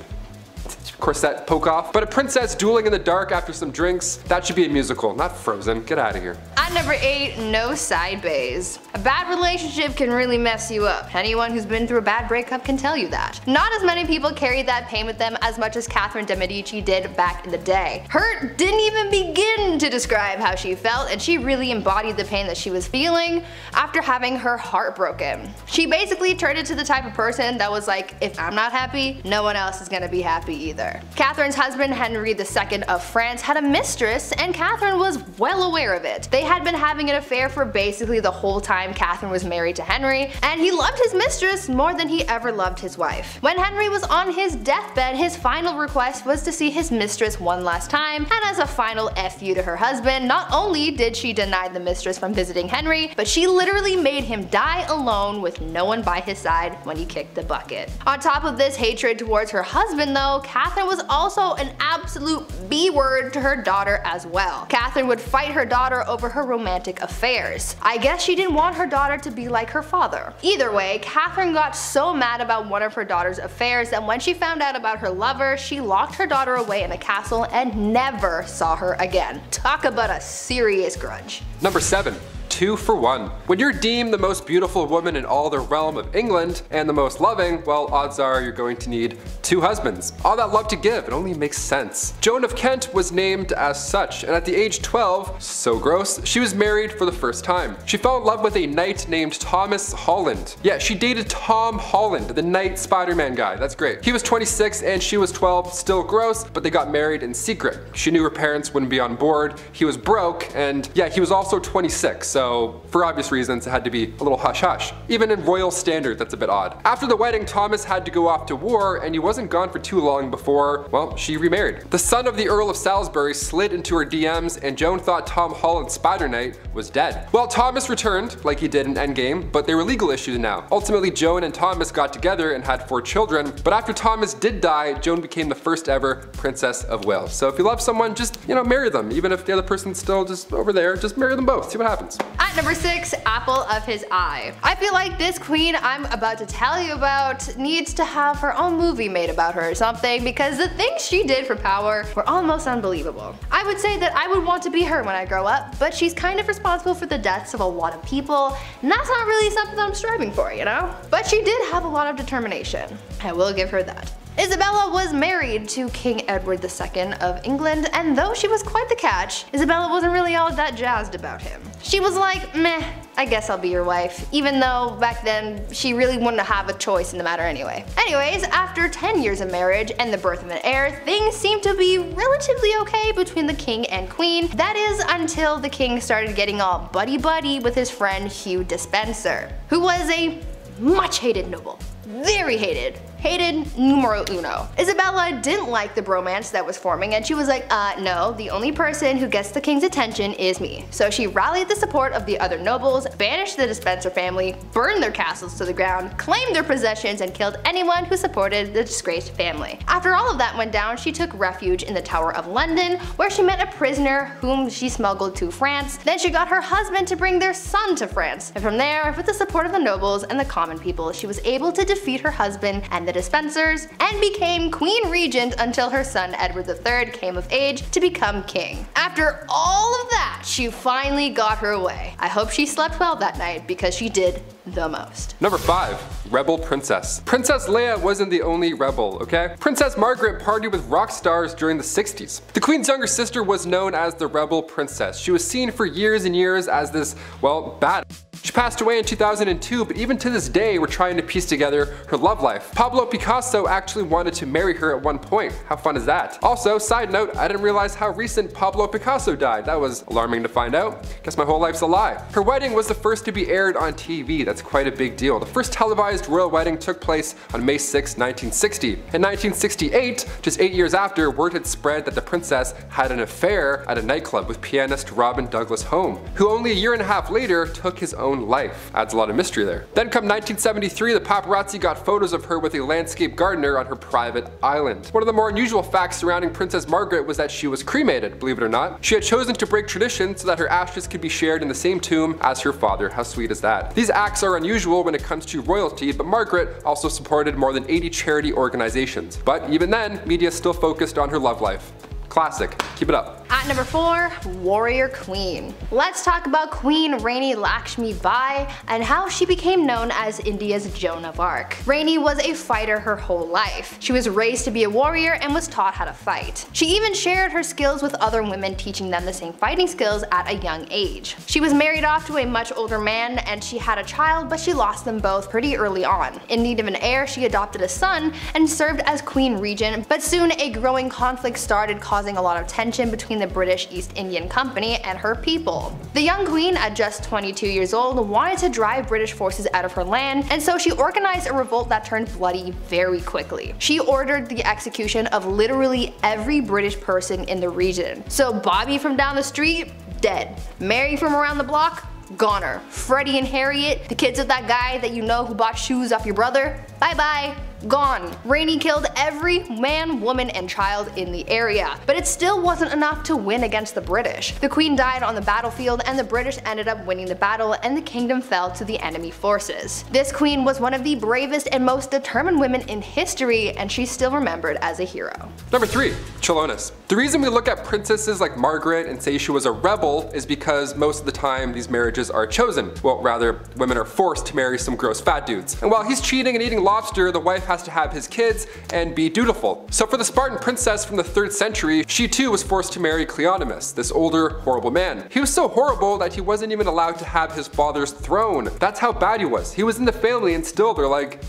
corset poke-off, but a princess dueling in the dark after some drinks, that should be a musical, not Frozen. Get out of here. At number 8, no side bays. A bad relationship can really mess you up. Anyone who's been through a bad breakup can tell you that. Not as many people carried that pain with them as much as Catherine de Medici did back in the day. Her didn't even begin to describe how she felt, and she really embodied the pain that she was feeling after having her heart broken. She basically turned into the type of person that was like, if I'm not happy, no one else is gonna be happy either. Catherine's husband, Henry II of France, had a mistress, and Catherine was well aware of it. They had been having an affair for basically the whole time Catherine was married to Henry, and he loved his mistress more than he ever loved his wife. When Henry was on his deathbed, his final request was to see his mistress one last time, and as a final F you to her husband, not only did she deny the mistress from visiting Henry, but she literally made him die alone with no one by his side when he kicked the bucket. On top of this hatred towards her husband though, Catherine was also an absolute B-word to her daughter as well. Catherine would fight her daughter over her romantic affairs. I guess she didn't want her daughter to be like her father. Either way, Catherine got so mad about one of her daughter's affairs that when she found out about her lover, she locked her daughter away in a castle and never saw her again. Talk about a serious grudge. Number 7. 2 for 1. When you're deemed the most beautiful woman in all the realm of England and the most loving, well, odds are you're going to need 2 husbands. All that love to give, it only makes sense. Joan of Kent was named as such, and at the age 12, so gross, she was married for the first time. She fell in love with a knight named Thomas Holland. Yeah, she dated Tom Holland, the knight Spider-Man guy. That's great. He was 26 and she was 12, still gross, but they got married in secret. She knew her parents wouldn't be on board. He was broke, and yeah, he was also 26, so for obvious reasons it had to be a little hush-hush. Even in royal standard, that's a bit odd. After the wedding, Thomas had to go off to war, and he wasn't gone for too long before, well, she remarried. The son of the Earl of Salisbury slid into her DMs, and Joan thought Tom Holland's Spider-Knight was dead. Well, Thomas returned, like he did in Endgame, but they were legal issues now. Ultimately, Joan and Thomas got together and had 4 children, but after Thomas did die, Joan became the first ever Princess of Wales. So if you love someone, just, you know, marry them. Even if the other person's still just over there, just marry them both, see what happens. At number 6, apple of his eye. I feel like this queen I'm about to tell you about needs to have her own movie made about her or something, because the things she did for power were almost unbelievable. I would say that I would want to be her when I grow up, but she's kind of responsible for the deaths of a lot of people, and that's not really something that I'm striving for, you know? But she did have a lot of determination. I will give her that. Isabella was married to King Edward II of England, and though she was quite the catch, Isabella wasn't really all that jazzed about him. She was like, meh, I guess I'll be your wife, even though back then she really wouldn't have a choice in the matter anyway. Anyways, after 10 years of marriage and the birth of an heir, things seemed to be relatively okay between the king and queen. That is until the king started getting all buddy-buddy with his friend Hugh Despenser, who was a much hated noble. Very hated. Hated numero uno. Isabella didn't like the bromance that was forming, and she was like, no, the only person who gets the king's attention is me. So she rallied the support of the other nobles, banished the Despenser family, burned their castles to the ground, claimed their possessions, and killed anyone who supported the disgraced family. After all of that went down, she took refuge in the Tower of London, where she met a prisoner whom she smuggled to France. Then she got her husband to bring their son to France. And from there, with the support of the nobles and the common people, she was able to defeat her husband and the the dispensers, and became Queen Regent until her son Edward III came of age to become king. After all of that, she finally got her way. I hope she slept well that night because she did the most. Number 5. Rebel Princess. Princess Leia wasn't the only rebel, okay? Princess Margaret partied with rock stars during the 60s. The Queen's younger sister was known as the Rebel Princess. She was seen for years and years as this, well, bad. She passed away in 2002, but even to this day we're trying to piece together her love life. Pablo Picasso actually wanted to marry her at one point. How fun is that? Also, side note, I didn't realize how recent Pablo Picasso died. That was alarming to find out. Guess my whole life's a lie. Her wedding was the first to be aired on TV. That's quite a big deal. The first televised royal wedding took place on May 6, 1960. In 1968, just 8 years after, word had spread that the princess had an affair at a nightclub with pianist Robin Douglas Home, who only a year and a half later took his own life. Adds a lot of mystery there. Then come 1973, the paparazzi got photos of her with a landscape gardener on her private island. One of the more unusual facts surrounding Princess Margaret was that she was cremated, believe it or not. She had chosen to break tradition so that her ashes could be shared in the same tomb as her father. How sweet is that? These acts are unusual when it comes to royalty, but Margaret also supported more than 80 charity organizations. But even then, media still focused on her love life. Classic. Keep it up. At number 4, Warrior Queen. Let's talk about Queen Rani Lakshmi Bai and how she became known as India's Joan of Arc. Rani was a fighter her whole life. She was raised to be a warrior and was taught how to fight. She even shared her skills with other women, teaching them the same fighting skills at a young age. She was married off to a much older man and she had a child, but she lost them both pretty early on. In need of an heir, she adopted a son and served as Queen Regent, but soon a growing conflict started, causing a lot of tension between the British East Indian Company and her people. The young queen, at just 22 years old, wanted to drive British forces out of her land, and so she organized a revolt that turned bloody very quickly. She ordered the execution of literally every British person in the region. So Bobby from down the street, dead. Mary from around the block, goner. Freddie and Harriet, the kids of that guy that you know who bought shoes off your brother, bye bye. Gone. Rani killed every man, woman, and child in the area. But it still wasn't enough to win against the British. The queen died on the battlefield and the British ended up winning the battle and the kingdom fell to the enemy forces. This queen was one of the bravest and most determined women in history, and she's still remembered as a hero. Number 3. Chilonis. The reason we look at princesses like Margaret and say she was a rebel is because most of the time these marriages are chosen. Well, rather, women are forced to marry some gross fat dudes. And while he's cheating and eating lobster, the wife has to have his kids and be dutiful. So for the Spartan princess from the 3rd century, she too was forced to marry Cleonymus, this older, horrible man. He was so horrible that he wasn't even allowed to have his father's throne. That's how bad he was. He was in the family and still they're like,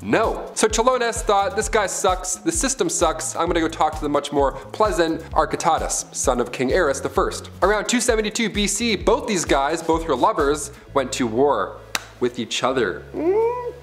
no. So Chilonis thought, this guy sucks, the system sucks, I'm gonna go talk to the much more pleasant Architatus, son of King Ares I. Around 272 BC, both these guys, both her lovers, went to war with each other.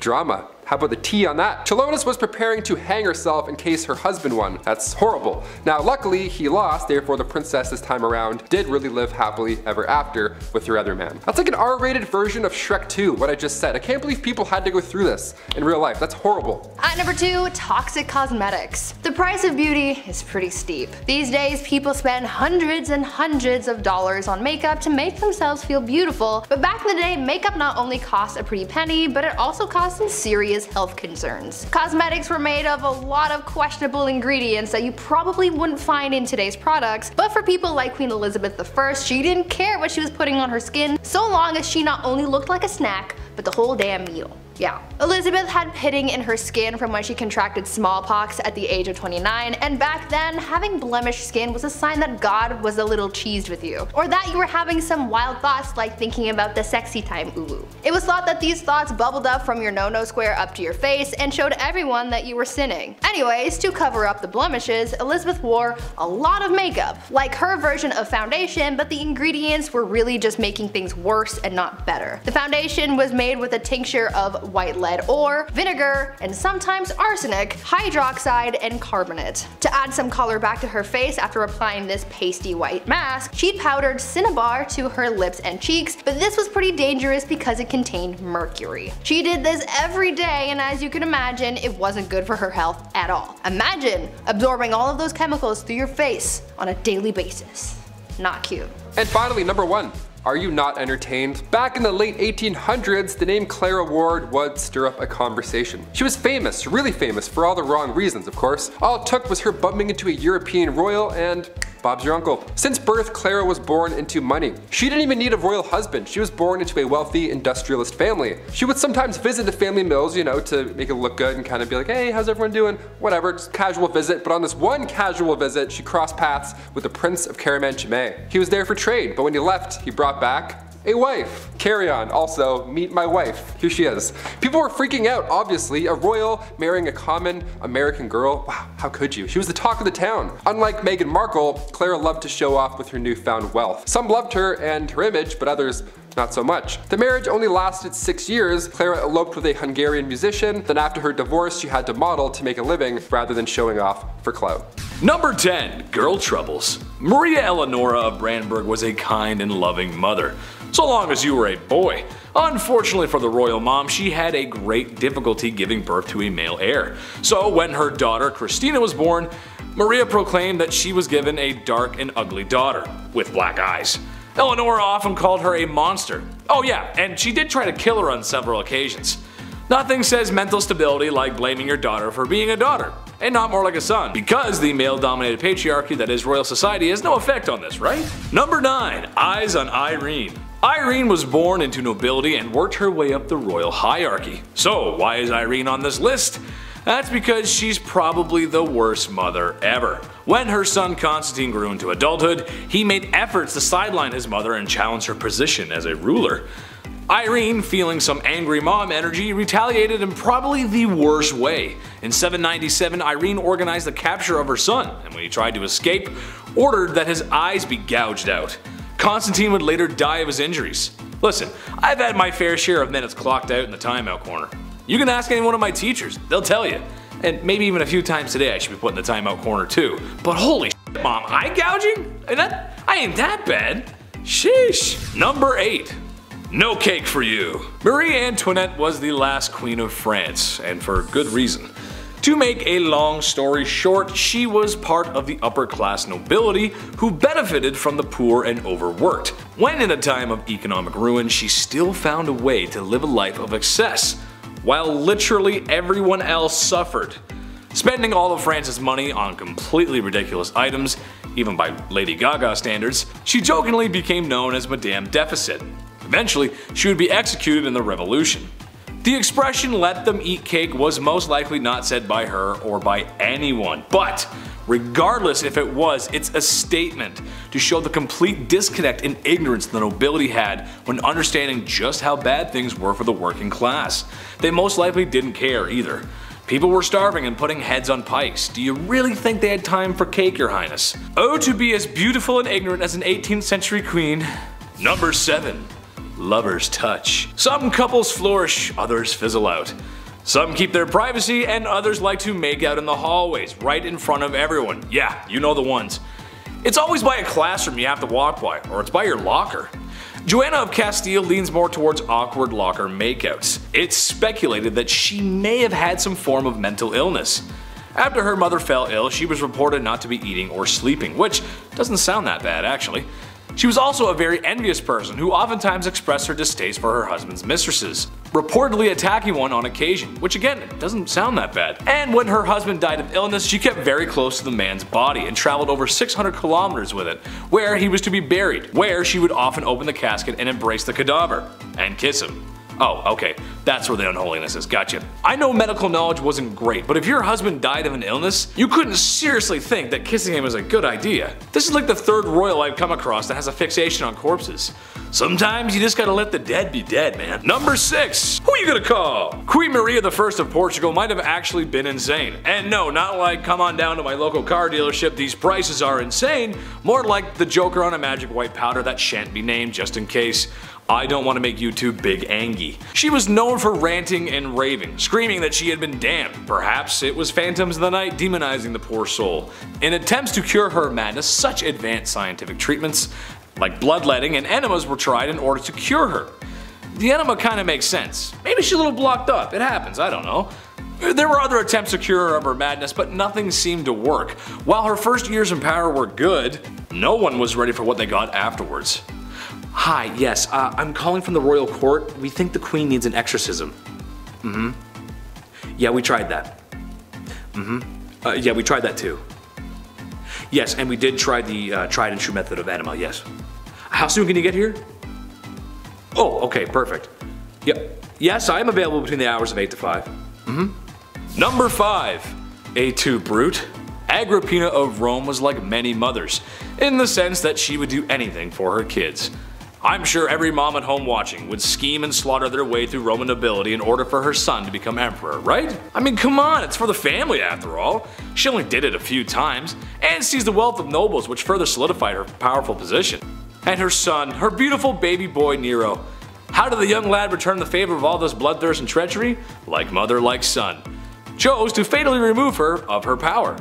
Drama. How about the tea on that? Chilonis was preparing to hang herself in case her husband won. That's horrible. Now luckily he lost, therefore the princess this time around did really live happily ever after with her other man. That's like an R-rated version of Shrek 2, what I just said. I can't believe people had to go through this in real life. That's horrible. At number 2, toxic cosmetics. The price of beauty is pretty steep. These days people spend hundreds and hundreds of dollars on makeup to make themselves feel beautiful, but back in the day makeup not only cost a pretty penny, but it also cost some serious health concerns. Cosmetics were made of a lot of questionable ingredients that you probably wouldn't find in today's products, but for people like Queen Elizabeth I, she didn't care what she was putting on her skin so long as she not only looked like a snack, but the whole damn meal. Yeah. Elizabeth had pitting in her skin from when she contracted smallpox at the age of 29, and back then, having blemished skin was a sign that God was a little cheesed with you, or that you were having some wild thoughts like thinking about the sexy time uwu. It was thought that these thoughts bubbled up from your no-no square up to your face and showed everyone that you were sinning. Anyways, to cover up the blemishes, Elizabeth wore a lot of makeup, like her version of foundation, but the ingredients were really just making things worse and not better. The foundation was made with a tincture of white lead ore, vinegar, and sometimes arsenic, hydroxide, and carbonate. To add some color back to her face after applying this pasty white mask, she'd powdered cinnabar to her lips and cheeks, but this was pretty dangerous because it contained mercury. She did this every day, and as you can imagine, it wasn't good for her health at all. Imagine absorbing all of those chemicals through your face on a daily basis. Not cute. And finally, number 1. Are you not entertained? Back in the late 1800s, the name Clara Ward would stir up a conversation. She was famous, really famous, for all the wrong reasons, of course. All it took was her bumping into a European royal and Bob's your uncle. Since birth, Clara was born into money. She didn't even need a royal husband. She was born into a wealthy industrialist family. She would sometimes visit the family mills, you know, to make it look good and kind of be like, hey, how's everyone doing? Whatever, just casual visit. But on this one casual visit, she crossed paths with the Prince of Caraman-Chimay. He was there for trade, but when he left, he brought back a wife. Carry on. Also, meet my wife. Here she is. People were freaking out, obviously. A royal marrying a common American girl. Wow, how could you? She was the talk of the town. Unlike Meghan Markle, Clara loved to show off with her newfound wealth. Some loved her and her image, but others not so much. The marriage only lasted 6 years. Clara eloped with a Hungarian musician. Then after her divorce, she had to model to make a living rather than showing off for clout. Number 10. Girl Troubles. Maria Eleonora of Brandenburg was a kind and loving mother, so long as you were a boy. Unfortunately for the royal mom, she had a great difficulty giving birth to a male heir. So when her daughter Christina was born, Maria proclaimed that she was given a dark and ugly daughter with black eyes. Eleonora often called her a monster. Oh yeah, and she did try to kill her on several occasions. Nothing says mental stability like blaming your daughter for being a daughter, and not more like a son, because the male-dominated patriarchy that is royal society has no effect on this, right? Number 9. Eyes on Irene. Irene was born into nobility and worked her way up the royal hierarchy. So why is Irene on this list? That's because she's probably the worst mother ever. When her son Constantine grew into adulthood, he made efforts to sideline his mother and challenge her position as a ruler. Irene, feeling some angry mom energy, retaliated in probably the worst way. In 797, Irene organized the capture of her son, and when he tried to escape, ordered that his eyes be gouged out. Constantine would later die of his injuries. Listen, I've had my fair share of minutes clocked out in the timeout corner. You can ask any one of my teachers, they'll tell you. And maybe even a few times today I should be put in the timeout corner too. But holy shit, mom, eye gouging? I ain't that bad. Sheesh. Number 8. No cake for you. Marie Antoinette was the last queen of France, and for good reason. To make a long story short, she was part of the upper class nobility who benefited from the poor and overworked. When in a time of economic ruin, she still found a way to live a life of excess, while literally everyone else suffered. Spending all of France's money on completely ridiculous items, even by Lady Gaga standards, she jokingly became known as Madame Deficit. Eventually, she would be executed in the Revolution. The expression "let them eat cake" was most likely not said by her or by anyone, but regardless if it was, it's a statement to show the complete disconnect and ignorance the nobility had when understanding just how bad things were for the working class. They most likely didn't care either. People were starving and putting heads on pikes. Do you really think they had time for cake, your highness? Oh, to be as beautiful and ignorant as an 18th century queen. Number 7. Lover's touch. Some couples flourish, others fizzle out. Some keep their privacy and others like to make out in the hallways, right in front of everyone. Yeah, you know the ones. It's always by a classroom you have to walk by, or it's by your locker. Joanna of Castile leans more towards awkward locker makeouts. It's speculated that she may have had some form of mental illness. After her mother fell ill, she was reported not to be eating or sleeping, which doesn't sound that bad actually. She was also a very envious person who oftentimes expressed her distaste for her husband's mistresses, reportedly attacking one on occasion, which again, doesn't sound that bad. And when her husband died of illness, she kept very close to the man's body and traveled over 600 kilometers with it, where he was to be buried, where she would often open the casket and embrace the cadaver, and kiss him. Oh, okay, that's where the unholiness is, gotcha. I know medical knowledge wasn't great, but if your husband died of an illness, you couldn't seriously think that kissing him is a good idea. This is like the third royal I've come across that has a fixation on corpses. Sometimes you just gotta let the dead be dead, man. Number 6. Who are you gonna call? Queen Maria I of Portugal might have actually been insane. And no, not like come on down to my local car dealership, these prices are insane. More like the Joker on a magic white powder that shan't be named just in case. I don't want to make YouTube big Angie. She was known for ranting and raving, screaming that she had been damned. Perhaps it was phantoms of the night demonizing the poor soul. In attempts to cure her madness, such advanced scientific treatments like bloodletting and enemas were tried in order to cure her. The enema kinda makes sense. Maybe she's a little blocked up, it happens, I don't know. There were other attempts to cure her of her madness, but nothing seemed to work. While her first years in power were good, no one was ready for what they got afterwards. Hi, yes, I'm calling from the royal court. We think the queen needs an exorcism. Yeah, we tried that. Yeah, we tried that too. Yes, and we did try the tried and true method of enema, yes. How soon can you get here? Oh, okay, perfect. Yep. Yes, I am available between the hours of 8 to 5. Number 5. A2 Brute. Agrippina of Rome was like many mothers, in the sense that she would do anything for her kids. I'm sure every mom at home watching would scheme and slaughter their way through Roman nobility in order for her son to become emperor, right? I mean, come on, it's for the family after all. She only did it a few times, and seized the wealth of nobles, which further solidified her powerful position. And her son, her beautiful baby boy Nero. How did the young lad return the favor of all this bloodthirst and treachery? Like mother, like son. Chose to fatally remove her of her power.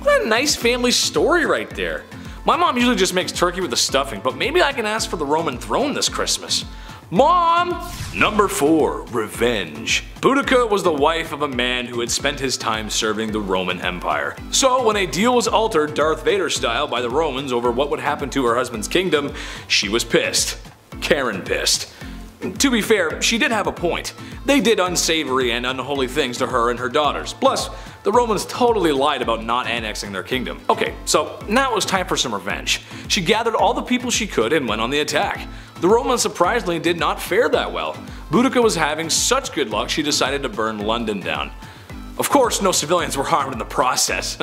What a nice family story right there. My mom usually just makes turkey with the stuffing, but maybe I can ask for the Roman throne this Christmas. Mom! Number 4. Revenge. Boudica was the wife of a man who had spent his time serving the Roman Empire. So when a deal was altered Darth Vader style by the Romans over what would happen to her husband's kingdom, she was pissed. Karen pissed. To be fair, she did have a point. They did unsavory and unholy things to her and her daughters. Plus, the Romans totally lied about not annexing their kingdom. Okay, so now it was time for some revenge. She gathered all the people she could and went on the attack. The Romans surprisingly did not fare that well. Boudica was having such good luck she decided to burn London down. Of course, no civilians were harmed in the process.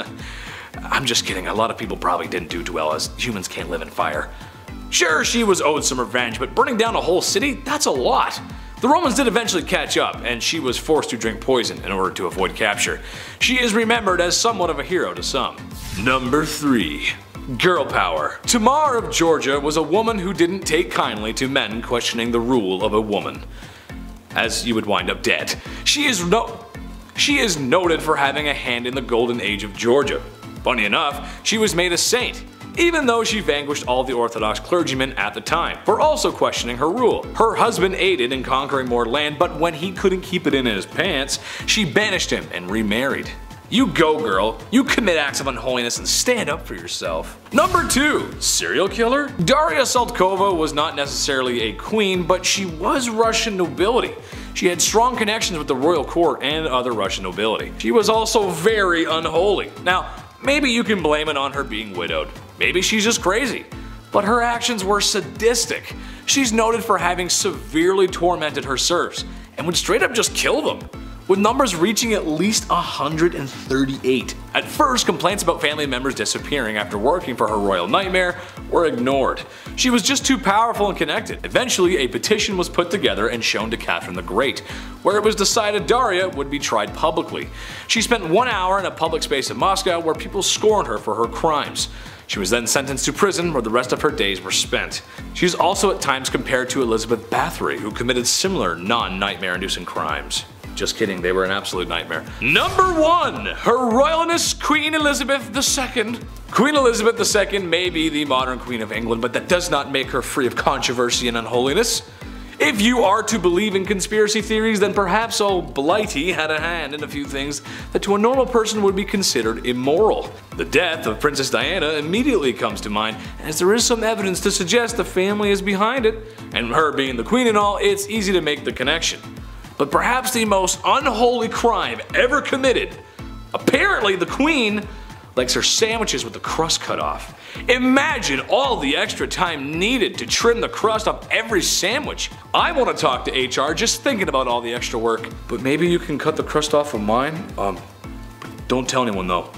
I'm just kidding, a lot of people probably didn't do too well as humans can't live in fire. Sure, she was owed some revenge, but burning down a whole city? That's a lot. The Romans did eventually catch up, and she was forced to drink poison in order to avoid capture. She is remembered as somewhat of a hero to some. Number 3. Girl power. Tamar of Georgia was a woman who didn't take kindly to men questioning the rule of a woman, as you would wind up dead. She is noted for having a hand in the golden age of Georgia. Funny enough, she was made a saint, even though she vanquished all the Orthodox clergymen at the time for also questioning her rule. Her husband aided in conquering more land, but when he couldn't keep it in his pants, she banished him and remarried. You go, girl. You commit acts of unholiness and stand up for yourself. Number 2. Serial killer? Daria Saltkova was not necessarily a queen, but she was Russian nobility. She had strong connections with the royal court and other Russian nobility. She was also very unholy. Now, maybe you can blame it on her being widowed. Maybe she's just crazy. But her actions were sadistic. She's noted for having severely tormented her serfs and would straight up just kill them, with numbers reaching at least 138. At first, complaints about family members disappearing after working for her royal nightmare were ignored. She was just too powerful and connected. Eventually, a petition was put together and shown to Catherine the Great, where it was decided Daria would be tried publicly. She spent 1 hour in a public space in Moscow where people scorned her for her crimes. She was then sentenced to prison where the rest of her days were spent. She is also at times compared to Elizabeth Bathory, who committed similar non-nightmare inducing crimes. Just kidding, they were an absolute nightmare. Number 1. Her Royalness Queen Elizabeth II. Queen Elizabeth II may be the modern Queen of England, but that does not make her free of controversy and unholiness. If you are to believe in conspiracy theories, then perhaps old Blighty had a hand in a few things that to a normal person would be considered immoral. The death of Princess Diana immediately comes to mind, as there is some evidence to suggest the family is behind it, and her being the queen and all, it's easy to make the connection. But perhaps the most unholy crime ever committed, apparently the queen likes her sandwiches with the crust cut off. Imagine all the extra time needed to trim the crust off every sandwich. I want to talk to HR just thinking about all the extra work. But maybe you can cut the crust off of mine? Don't tell anyone though.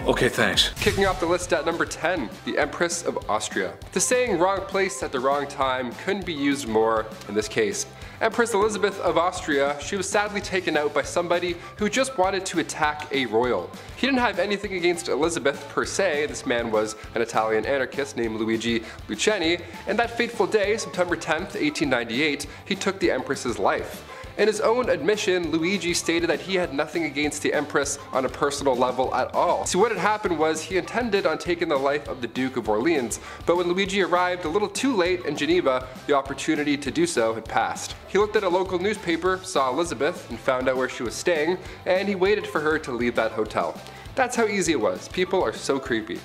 Okay, thanks. Kicking off the list at number 10, the Empress of Austria. The saying wrong place at the wrong time couldn't be used more in this case. Empress Elizabeth of Austria, she was sadly taken out by somebody who just wanted to attack a royal. He didn't have anything against Elizabeth per se. This man was an Italian anarchist named Luigi Lucchini, and that fateful day, September 10th, 1898, he took the Empress's life. In his own admission, Luigi stated that he had nothing against the Empress on a personal level at all. So what had happened was he intended on taking the life of the Duke of Orleans, but when Luigi arrived a little too late in Geneva, the opportunity to do so had passed. He looked at a local newspaper, saw Elizabeth, and found out where she was staying, and he waited for her to leave that hotel. That's how easy it was. People are so creepy.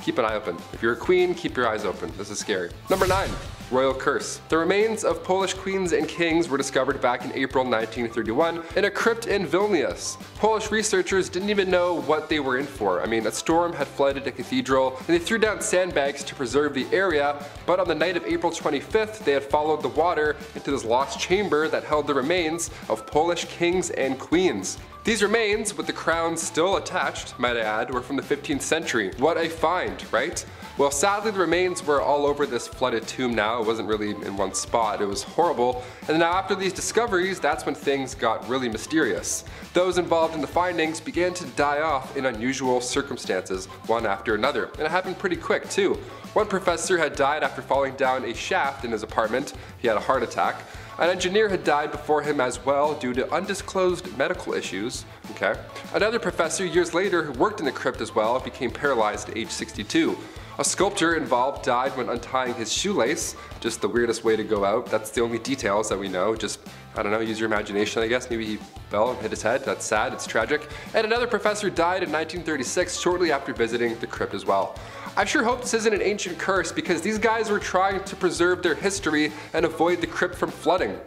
keep an eye open. If you're a queen, keep your eyes open. This is scary. Number 9. Royal curse. The remains of Polish queens and kings were discovered back in April 1931 in a crypt in Vilnius. Polish researchers didn't even know what they were in for. I mean, a storm had flooded a cathedral and they threw down sandbags to preserve the area, but on the night of April 25th, they had followed the water into this lost chamber that held the remains of Polish kings and queens. These remains, with the crowns still attached, might I add, were from the 15th century. What a find, right? Well, sadly the remains were all over this flooded tomb now. It wasn't really in one spot. It was horrible. And now after these discoveries, that's when things got really mysterious. Those involved in the findings began to die off in unusual circumstances, one after another. And it happened pretty quick too. One professor had died after falling down a shaft in his apartment. He had a heart attack. An engineer had died before him as well due to undisclosed medical issues. Okay. Another professor years later who worked in the crypt as well became paralyzed at age 62. A sculptor involved died when untying his shoelace. Just the weirdest way to go out. That's the only details that we know. Just, I don't know, use your imagination I guess. Maybe he fell and hit his head. That's sad, it's tragic. And another professor died in 1936 shortly after visiting the crypt as well. I sure hope this isn't an ancient curse because these guys were trying to preserve their history and avoid the crypt from flooding.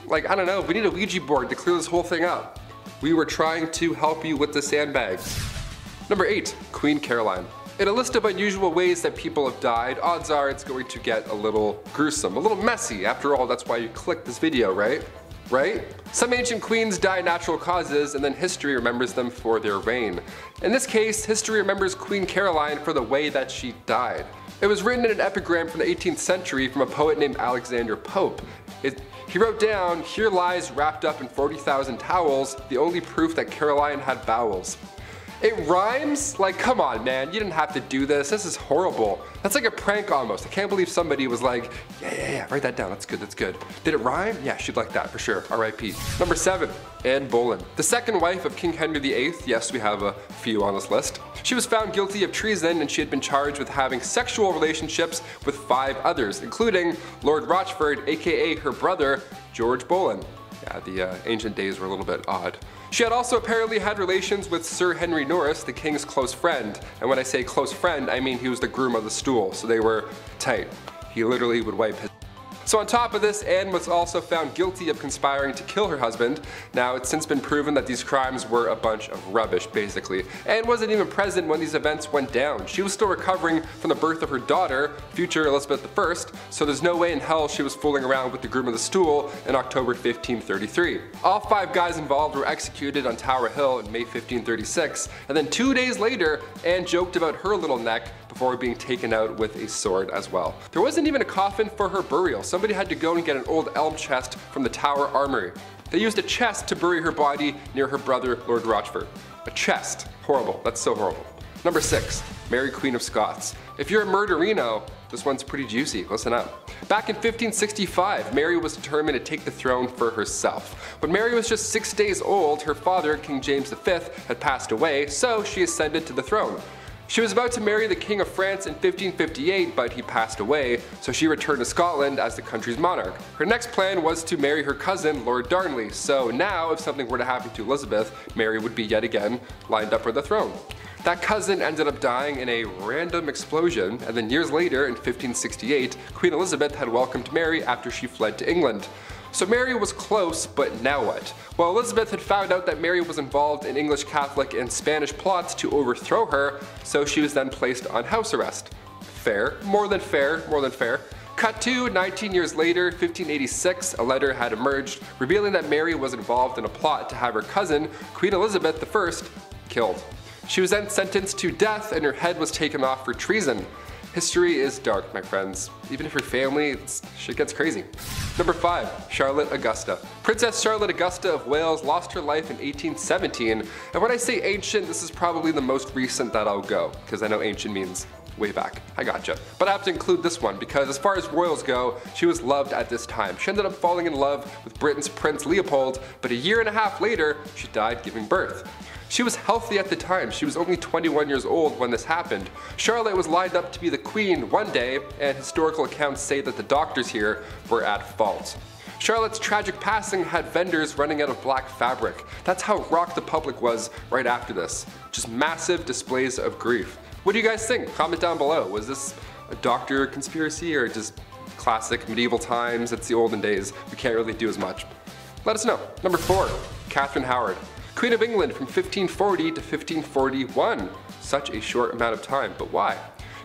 Like, I don't know, we need a Ouija board to clear this whole thing up. We were trying to help you with the sandbags. Number 8. Queen Caroline. In a list of unusual ways that people have died, odds are it's going to get a little gruesome, a little messy. After all, that's why you clicked this video, right? Right? Some ancient queens die natural causes and then history remembers them for their reign. In this case, history remembers Queen Caroline for the way that she died. It was written in an epigram from the 18th century from a poet named Alexander Pope. He wrote down, "Here lies wrapped up in 40,000 towels, the only proof that Caroline had bowels." It rhymes? Like, come on man, you didn't have to do this. This is horrible. That's like a prank almost. I can't believe somebody was like, yeah, write that down, that's good, that's good. Did it rhyme? Yeah, she'd like that for sure, R.I.P. Number 7, Anne Boleyn. The second wife of King Henry VIII, yes, we have a few on this list. She was found guilty of treason and she had been charged with having sexual relationships with 5 others, including Lord Rochford, aka her brother, George Boleyn. Yeah, the ancient days were a little bit odd. She had also apparently had relations with Sir Henry Norris, the king's close friend. And when I say close friend, I mean he was the groom of the stool, so they were tight. He literally would wipe his. So on top of this, Anne was also found guilty of conspiring to kill her husband. Now it's since been proven that these crimes were a bunch of rubbish basically. Anne wasn't even present when these events went down. She was still recovering from the birth of her daughter, future Elizabeth I, so there's no way in hell she was fooling around with the groom of the stool in October 1533. All 5 guys involved were executed on Tower Hill in May 1536, and then 2 days later, Anne joked about her little neck before being taken out with a sword as well. There wasn't even a coffin for her burial. Somebody had to go and get an old elm chest from the Tower Armory. They used a chest to bury her body near her brother, Lord Rochford. A chest. Horrible. That's so horrible. Number 6. Mary Queen of Scots. If you're a murderino, this one's pretty juicy. Listen up. Back in 1565, Mary was determined to take the throne for herself. When Mary was just 6 days old, her father, King James V, had passed away, so she ascended to the throne. She was about to marry the King of France in 1558, but he passed away, so she returned to Scotland as the country's monarch. Her next plan was to marry her cousin, Lord Darnley, so now if something were to happen to Elizabeth, Mary would be yet again lined up for the throne. That cousin ended up dying in a random explosion, and then years later, in 1568, Queen Elizabeth had welcomed Mary after she fled to England. So Mary was close, but now what? Well, Elizabeth had found out that Mary was involved in English Catholic and Spanish plots to overthrow her, so she was then placed on house arrest. Fair, more than fair, more than fair. Cut to 19 years later, 1586, a letter had emerged revealing that Mary was involved in a plot to have her cousin, Queen Elizabeth I, killed. She was then sentenced to death and her head was taken off for treason. History is dark, my friends. Even if you're family, shit gets crazy. Number 5. Charlotte Augusta. Princess Charlotte Augusta of Wales lost her life in 1817, and when I say ancient, this is probably the most recent that I'll go, because I know ancient means way back. I gotcha. But I have to include this one, because as far as royals go, she was loved at this time. She ended up falling in love with Britain's Prince Leopold, but a year and a half later, she died giving birth. She was healthy at the time. She was only 21 years old when this happened. Charlotte was lined up to be the queen one day, and historical accounts say that the doctors here were at fault. Charlotte's tragic passing had vendors running out of black fabric. That's how rocked the public was right after this. Just massive displays of grief. What do you guys think? Comment down below. Was this a doctor conspiracy or just classic medieval times? It's the olden days. We can't really do as much. Let us know. Number 4, Catherine Howard. Queen of England from 1540 to 1541. Such a short amount of time, but why?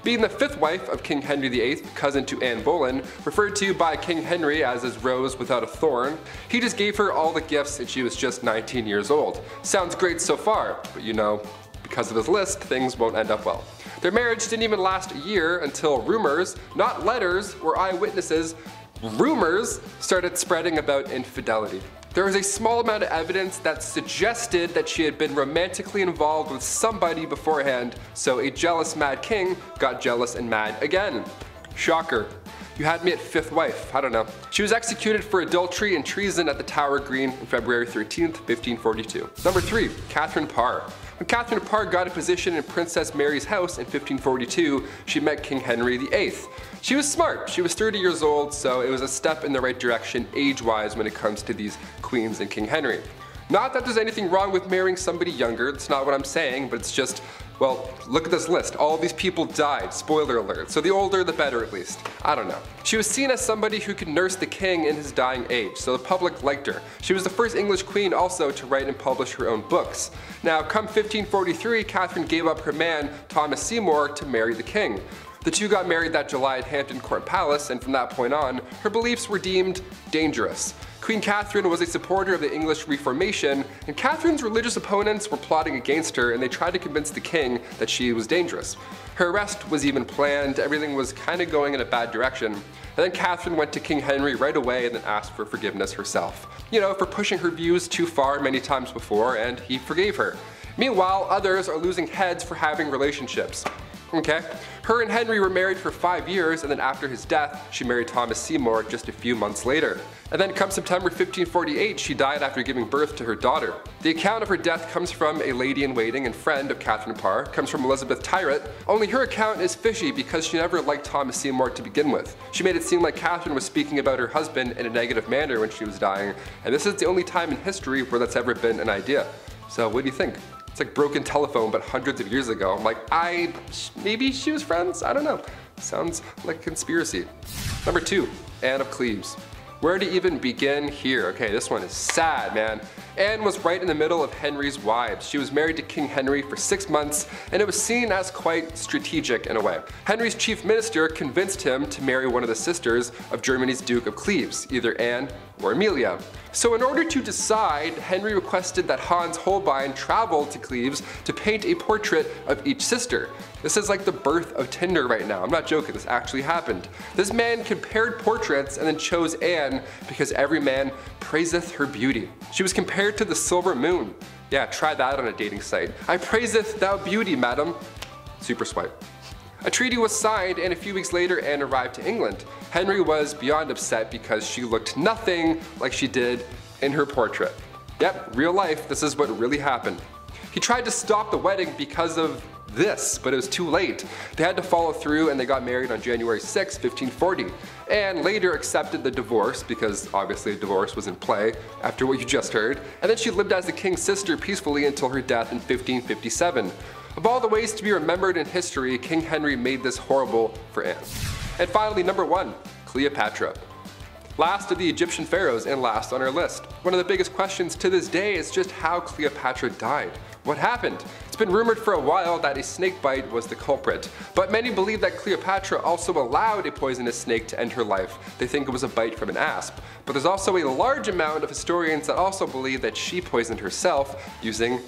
Being the 5th wife of King Henry VIII, cousin to Anne Boleyn, referred to by King Henry as his rose without a thorn, he just gave her all the gifts and she was just 19 years old. Sounds great so far, but you know, because of his list, things won't end up well. Their marriage didn't even last a year until rumors, not letters or eyewitnesses, rumors started spreading about infidelity. There was a small amount of evidence that suggested that she had been romantically involved with somebody beforehand, so a jealous mad king got jealous and mad again. Shocker. You had me at 5th wife, I don't know. She was executed for adultery and treason at the Tower Green on February 13th, 1542. Number 3, Catherine Parr. When Catherine Parr got a position in Princess Mary's house in 1542, she met King Henry VIII. She was smart, she was 30 years old, so it was a step in the right direction age-wise when it comes to these queens and King Henry. Not that there's anything wrong with marrying somebody younger, that's not what I'm saying, but it's just, well, look at this list. All these people died, spoiler alert, so the older the better at least. I don't know. She was seen as somebody who could nurse the king in his dying age, so the public liked her. She was the first English queen also to write and publish her own books. Now, come 1543, Catherine gave up her man, Thomas Seymour, to marry the king. The two got married that July at Hampton Court Palace, and from that point on, her beliefs were deemed dangerous. Queen Catherine was a supporter of the English Reformation, and Catherine's religious opponents were plotting against her and they tried to convince the king that she was dangerous. Her arrest was even planned, everything was kind of going in a bad direction. And then Catherine went to King Henry right away and then asked for forgiveness herself. You know, for pushing her views too far many times before, and he forgave her. Meanwhile, others are losing heads for having relationships. Okay? Her and Henry were married for 5 years, and then after his death, she married Thomas Seymour just a few months later. And then come September 1548, she died after giving birth to her daughter. The account of her death comes from a lady-in-waiting and friend of Catherine Parr, comes from Elizabeth Tyrrett, only her account is fishy because she never liked Thomas Seymour to begin with. She made it seem like Catherine was speaking about her husband in a negative manner when she was dying, and this is the only time in history where that's ever been an idea. So what do you think? It's like broken telephone, but hundreds of years ago. I'm like, maybe she was friends? I don't know. Sounds like a conspiracy. Number 2, Anne of Cleves. Where to even begin here? Okay, this one is sad, man. Anne was right in the middle of Henry's wives. She was married to King Henry for 6 months, and it was seen as quite strategic in a way. Henry's chief minister convinced him to marry one of the sisters of Germany's Duke of Cleves, either Anne or Amelia. So in order to decide, Henry requested that Hans Holbein travel to Cleves to paint a portrait of each sister. This is like the birth of Tinder right now. I'm not joking, this actually happened. This man compared portraits and then chose Anne because every man praiseth her beauty. She was compared to the silver moon. Yeah, try that on a dating site. I praiseth thou beauty, madam. Super swipe. A treaty was signed, and a few weeks later Anne arrived to England. Henry was beyond upset because she looked nothing like she did in her portrait. Yep, real life, this is what really happened. He tried to stop the wedding because of this, but it was too late. They had to follow through and they got married on January 6, 1540. Anne later accepted the divorce because obviously a divorce was in play after what you just heard, and then she lived as the king's sister peacefully until her death in 1557. Of all the ways to be remembered in history, King Henry made this horrible for Anne. And finally, number 1, Cleopatra. Last of the Egyptian pharaohs and last on our list. One of the biggest questions to this day is just how Cleopatra died. What happened? It's been rumored for a while that a snake bite was the culprit, but many believe that Cleopatra also allowed a poisonous snake to end her life. They think it was a bite from an asp. But there's also a large amount of historians that also believe that she poisoned herself using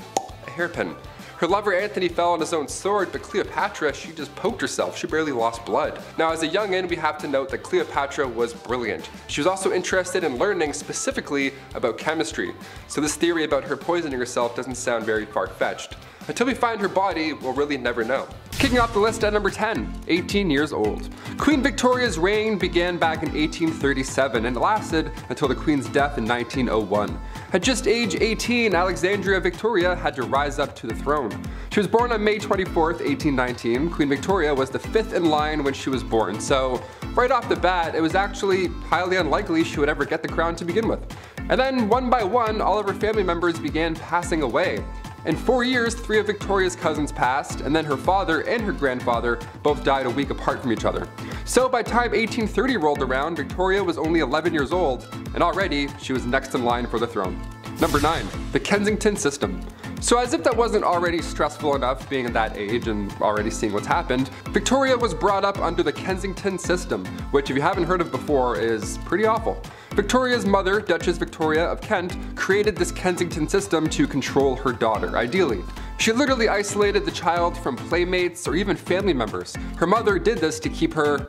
a hairpin. Her lover Antony fell on his own sword, but Cleopatra, she just poked herself. She barely lost blood. Now as a youngin, we have to note that Cleopatra was brilliant. She was also interested in learning specifically about chemistry. So this theory about her poisoning herself doesn't sound very far-fetched. Until we find her body, we'll really never know. Kicking off the list at number 10, 18 years old. Queen Victoria's reign began back in 1837 and lasted until the Queen's death in 1901. At just age 18, Alexandria Victoria had to rise up to the throne. She was born on May 24th, 1819. Queen Victoria was the 5th in line when she was born, so right off the bat, it was actually highly unlikely she would ever get the crown to begin with. And then one by one, all of her family members began passing away. In 4 years, 3 of Victoria's cousins passed, and then her father and her grandfather both died a week apart from each other. So by the time 1830 rolled around, Victoria was only 11 years old, and already she was next in line for the throne. Number 9. The Kensington System. So as if that wasn't already stressful enough being at that age and already seeing what's happened, Victoria was brought up under the Kensington System, which if you haven't heard of before is pretty awful. Victoria's mother, Duchess Victoria of Kent, created this Kensington System to control her daughter, ideally. She literally isolated the child from playmates or even family members. Her mother did this to keep her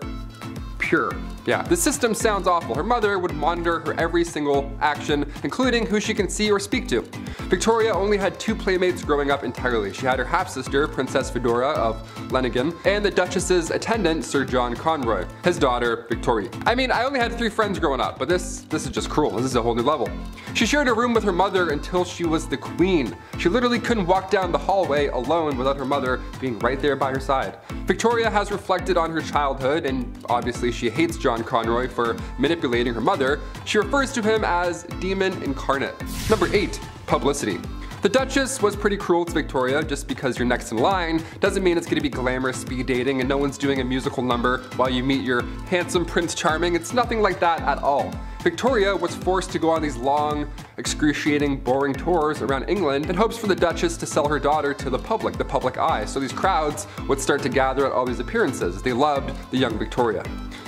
pure. Yeah, the system sounds awful. Her mother would monitor her every single action, including who she can see or speak to. Victoria only had 2 playmates growing up entirely. She had her half-sister, Princess Fedora of Lennigan, and the Duchess's attendant, Sir John Conroy, his daughter, Victoria. I mean, I only had 3 friends growing up, but this is just cruel. This is a whole new level. She shared a room with her mother until she was the queen. She literally couldn't walk down the hallway alone without her mother being right there by her side. Victoria has reflected on her childhood, and obviously she hates John Conroy for manipulating her mother. She refers to him as demon incarnate. Number 8. Publicity. The Duchess was pretty cruel to Victoria. Just because you're next in line doesn't mean it's going to be glamorous speed dating and no one's doing a musical number while you meet your handsome Prince Charming. It's nothing like that at all. Victoria was forced to go on these long, excruciating, boring tours around England in hopes for the Duchess to sell her daughter to the public eye. So these crowds would start to gather at all these appearances. They loved the young Victoria.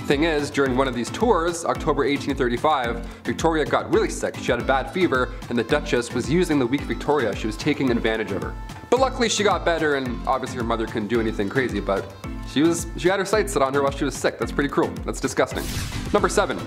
Thing is, during one of these tours, October 1835, Victoria got really sick. She had a bad fever, and the Duchess was using the weak Victoria. She was taking advantage of her. But luckily she got better, and obviously her mother couldn't do anything crazy, but she had her sights set on her while she was sick. That's pretty cruel. That's disgusting. Number 7.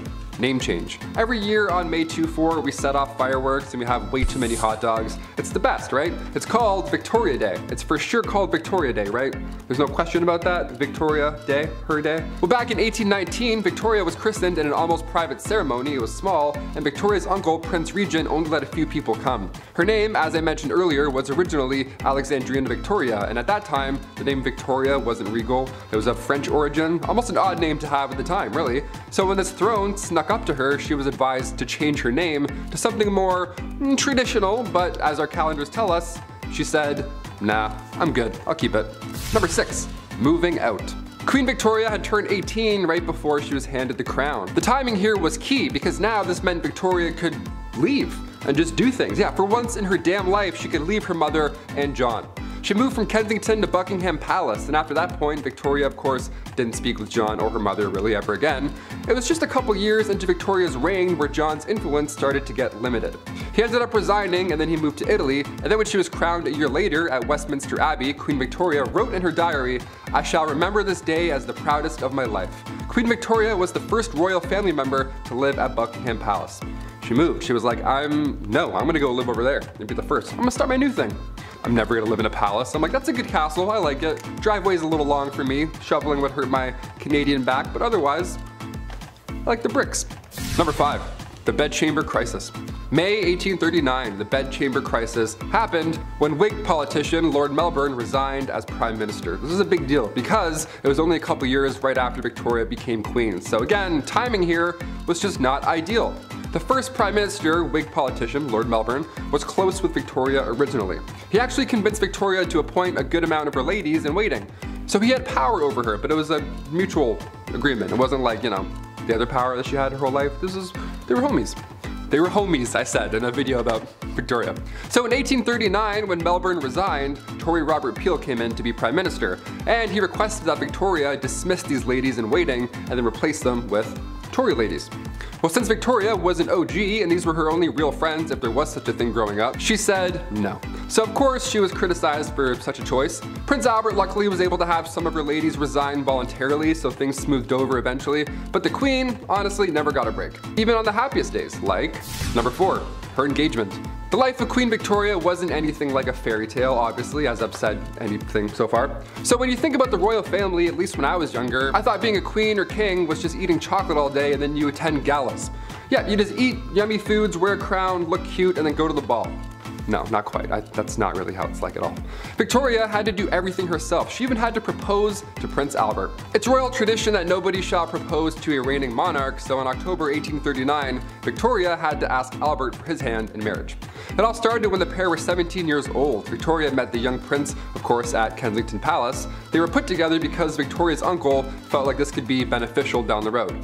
Name change. Every year on May 24, we set off fireworks and we have way too many hot dogs. It's the best, right? It's called Victoria Day. It's for sure called Victoria Day, right? There's no question about that. Victoria Day, her day. Well, back in 1819, Victoria was christened in an almost private ceremony. It was small, and Victoria's uncle, Prince Regent, only let a few people come. Her name, as I mentioned earlier, was originally Alexandrina Victoria, and at that time, the name Victoria wasn't regal. It was of French origin, almost an odd name to have at the time, really. So when this throne snuck up to her, she was advised to change her name to something more traditional, but as our calendars tell us, she said, nah, I'm good, I'll keep it. Number 6. Moving out. Queen Victoria had turned 18 right before she was handed the crown. The timing here was key because now this meant Victoria could leave and just do things. Yeah, for once in her damn life, she could leave her mother and John. She moved from Kensington to Buckingham Palace, and after that point, Victoria, of course, didn't speak with John or her mother really ever again. It was just a couple years into Victoria's reign where John's influence started to get limited. He ended up resigning, and then he moved to Italy, and then when she was crowned a year later at Westminster Abbey, Queen Victoria wrote in her diary, "I shall remember this day as the proudest of my life." Queen Victoria was the first royal family member to live at Buckingham Palace. She moved. She was like, I'm gonna go live over there and be the first. I'm gonna start my new thing. I'm never gonna live in a palace. I'm like, that's a good castle, I like it. Driveway's a little long for me. Shoveling would hurt my Canadian back, but otherwise, I like the bricks. Number 5, the bedchamber crisis. May 1839, the bedchamber crisis happened when Whig politician Lord Melbourne resigned as Prime Minister. This is a big deal because it was only a couple years right after Victoria became Queen. So again, timing here was just not ideal. The first Prime Minister, Whig politician, Lord Melbourne, was close with Victoria originally. He actually convinced Victoria to appoint a good amount of her ladies in waiting. So he had power over her, but it was a mutual agreement. It wasn't like, the other power that she had her whole life. They were homies. They were homies, I said in a video about Victoria. So in 1839, when Melbourne resigned, Tory Robert Peel came in to be Prime Minister, and he requested that Victoria dismiss these ladies in waiting and then replace them with Tory ladies. Well, since Victoria was an OG and these were her only real friends if there was such a thing growing up, she said no. So of course she was criticized for such a choice. Prince Albert luckily was able to have some of her ladies resign voluntarily, so things smoothed over eventually, but the Queen honestly never got a break, even on the happiest days, like number 4, her engagement. The life of Queen Victoria wasn't anything like a fairy tale, obviously, as I've said anything so far. So when you think about the royal family, at least when I was younger, I thought being a queen or king was just eating chocolate all day and then you attend galas. Yeah, you just eat yummy foods, wear a crown, look cute, and then go to the ball. No, not quite. That's not really how it's like at all. Victoria had to do everything herself. She even had to propose to Prince Albert. It's royal tradition that nobody shall propose to a reigning monarch, so in October 1839, Victoria had to ask Albert for his hand in marriage. It all started when the pair were 17 years old. Victoria met the young prince, of course, at Kensington Palace. They were put together because Victoria's uncle felt like this could be beneficial down the road.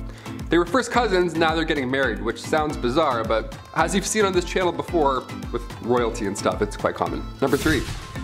They were first cousins, now they're getting married, which sounds bizarre, but as you've seen on this channel before with royalty and stuff, it's quite common. Number 3,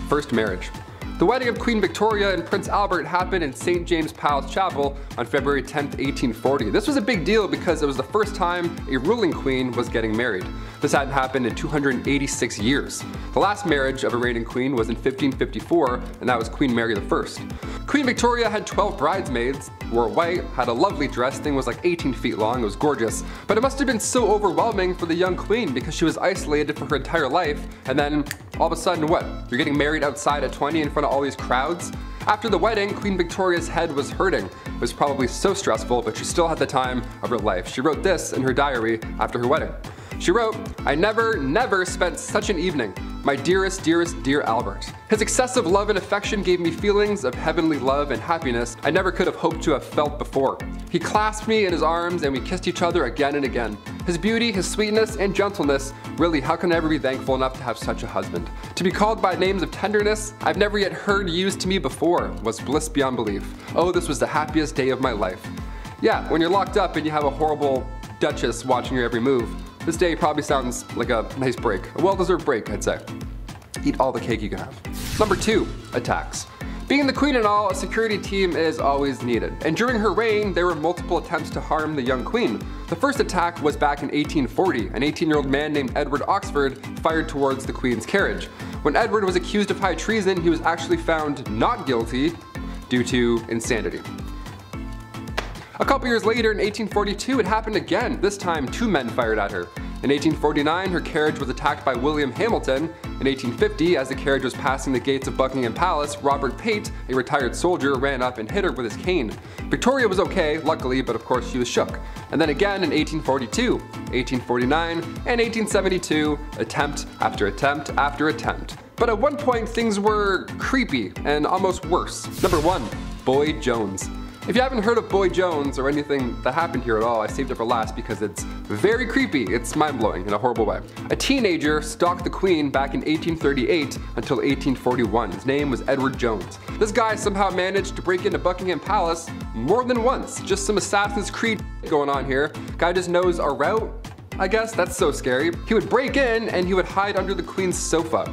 first marriage. The wedding of Queen Victoria and Prince Albert happened in St. James Palace Chapel on February 10, 1840. This was a big deal because it was the first time a ruling queen was getting married. This hadn't happened in 286 years. The last marriage of a reigning queen was in 1554, and that was Queen Mary I. Queen Victoria had 12 bridesmaids, wore white, had a lovely dress, thing was like 18 feet long, it was gorgeous. But it must have been so overwhelming for the young queen because she was isolated for her entire life, and then all of a sudden what? You're getting married outside at 20 in front of all these crowds? After the wedding, Queen Victoria's head was hurting. It was probably so stressful, but she still had the time of her life. She wrote this in her diary after her wedding. She wrote, "I never spent such an evening. My dearest, dear Albert. His excessive love and affection gave me feelings of heavenly love and happiness I never could have hoped to have felt before. He clasped me in his arms and we kissed each other again and again. His beauty, his sweetness, and gentleness, really, how can I ever be thankful enough to have such a husband? To be called by names of tenderness I've never yet heard used to me before was bliss beyond belief. Oh, this was the happiest day of my life." Yeah, when you're locked up and you have a horrible duchess watching your every move, this day probably sounds like a nice break. A well-deserved break, I'd say. Eat all the cake you can have. Number 2, attacks. Being the queen and all, a security team is always needed. And during her reign, there were multiple attempts to harm the young queen. The first attack was back in 1840. An 18-year-old man named Edward Oxford fired towards the queen's carriage. When Edward was accused of high treason, he was actually found not guilty due to insanity. A couple years later, in 1842, it happened again. This time, 2 men fired at her. In 1849, her carriage was attacked by William Hamilton. In 1850, as the carriage was passing the gates of Buckingham Palace, Robert Pate, a retired soldier, ran up and hit her with his cane. Victoria was okay, luckily, but of course she was shook. And then again in 1842, 1849, and 1872, attempt after attempt after attempt. But at one point, things were creepy and almost worse. Number 1, Boy Jones. If you haven't heard of Boy Jones or anything that happened here at all, I saved it for last because it's very creepy. It's mind-blowing in a horrible way. A teenager stalked the queen back in 1838 until 1841. His name was Edward Jones. This guy somehow managed to break into Buckingham Palace more than once. Just some Assassin's Creed going on here. Guy just knows a route, I guess. That's so scary. He would break in and he would hide under the queen's sofa.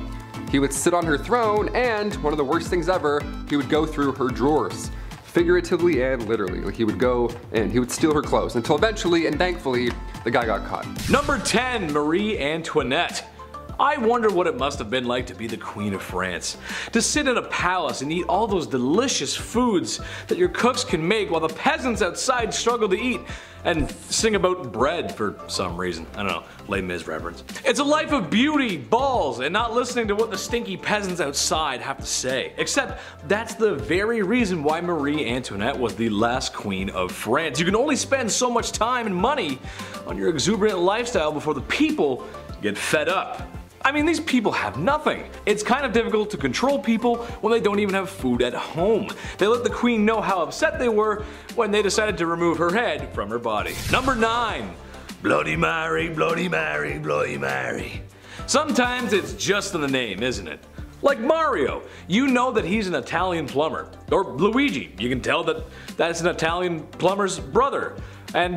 He would sit on her throne and, one of the worst things ever, he would go through her drawers. Figuratively and literally. Like he would go and he would steal her clothes until eventually and thankfully the guy got caught. Number 10, Marie Antoinette. I wonder what it must have been like to be the Queen of France. To sit in a palace and eat all those delicious foods that your cooks can make while the peasants outside struggle to eat and sing about bread for some reason. I don't know, Les Mis reference. It's a life of beauty, balls, and not listening to what the stinky peasants outside have to say. Except that's the very reason why Marie Antoinette was the last queen of France. You can only spend so much time and money on your exuberant lifestyle before the people get fed up. I mean, these people have nothing. It's kind of difficult to control people when they don't even have food at home. They let the queen know how upset they were when they decided to remove her head from her body. Number 9. Bloody Mary, Bloody Mary, Bloody Mary. Sometimes it's just in the name, isn't it? Like Mario, you know that he's an Italian plumber. Or Luigi, you can tell that that's an Italian plumber's brother. And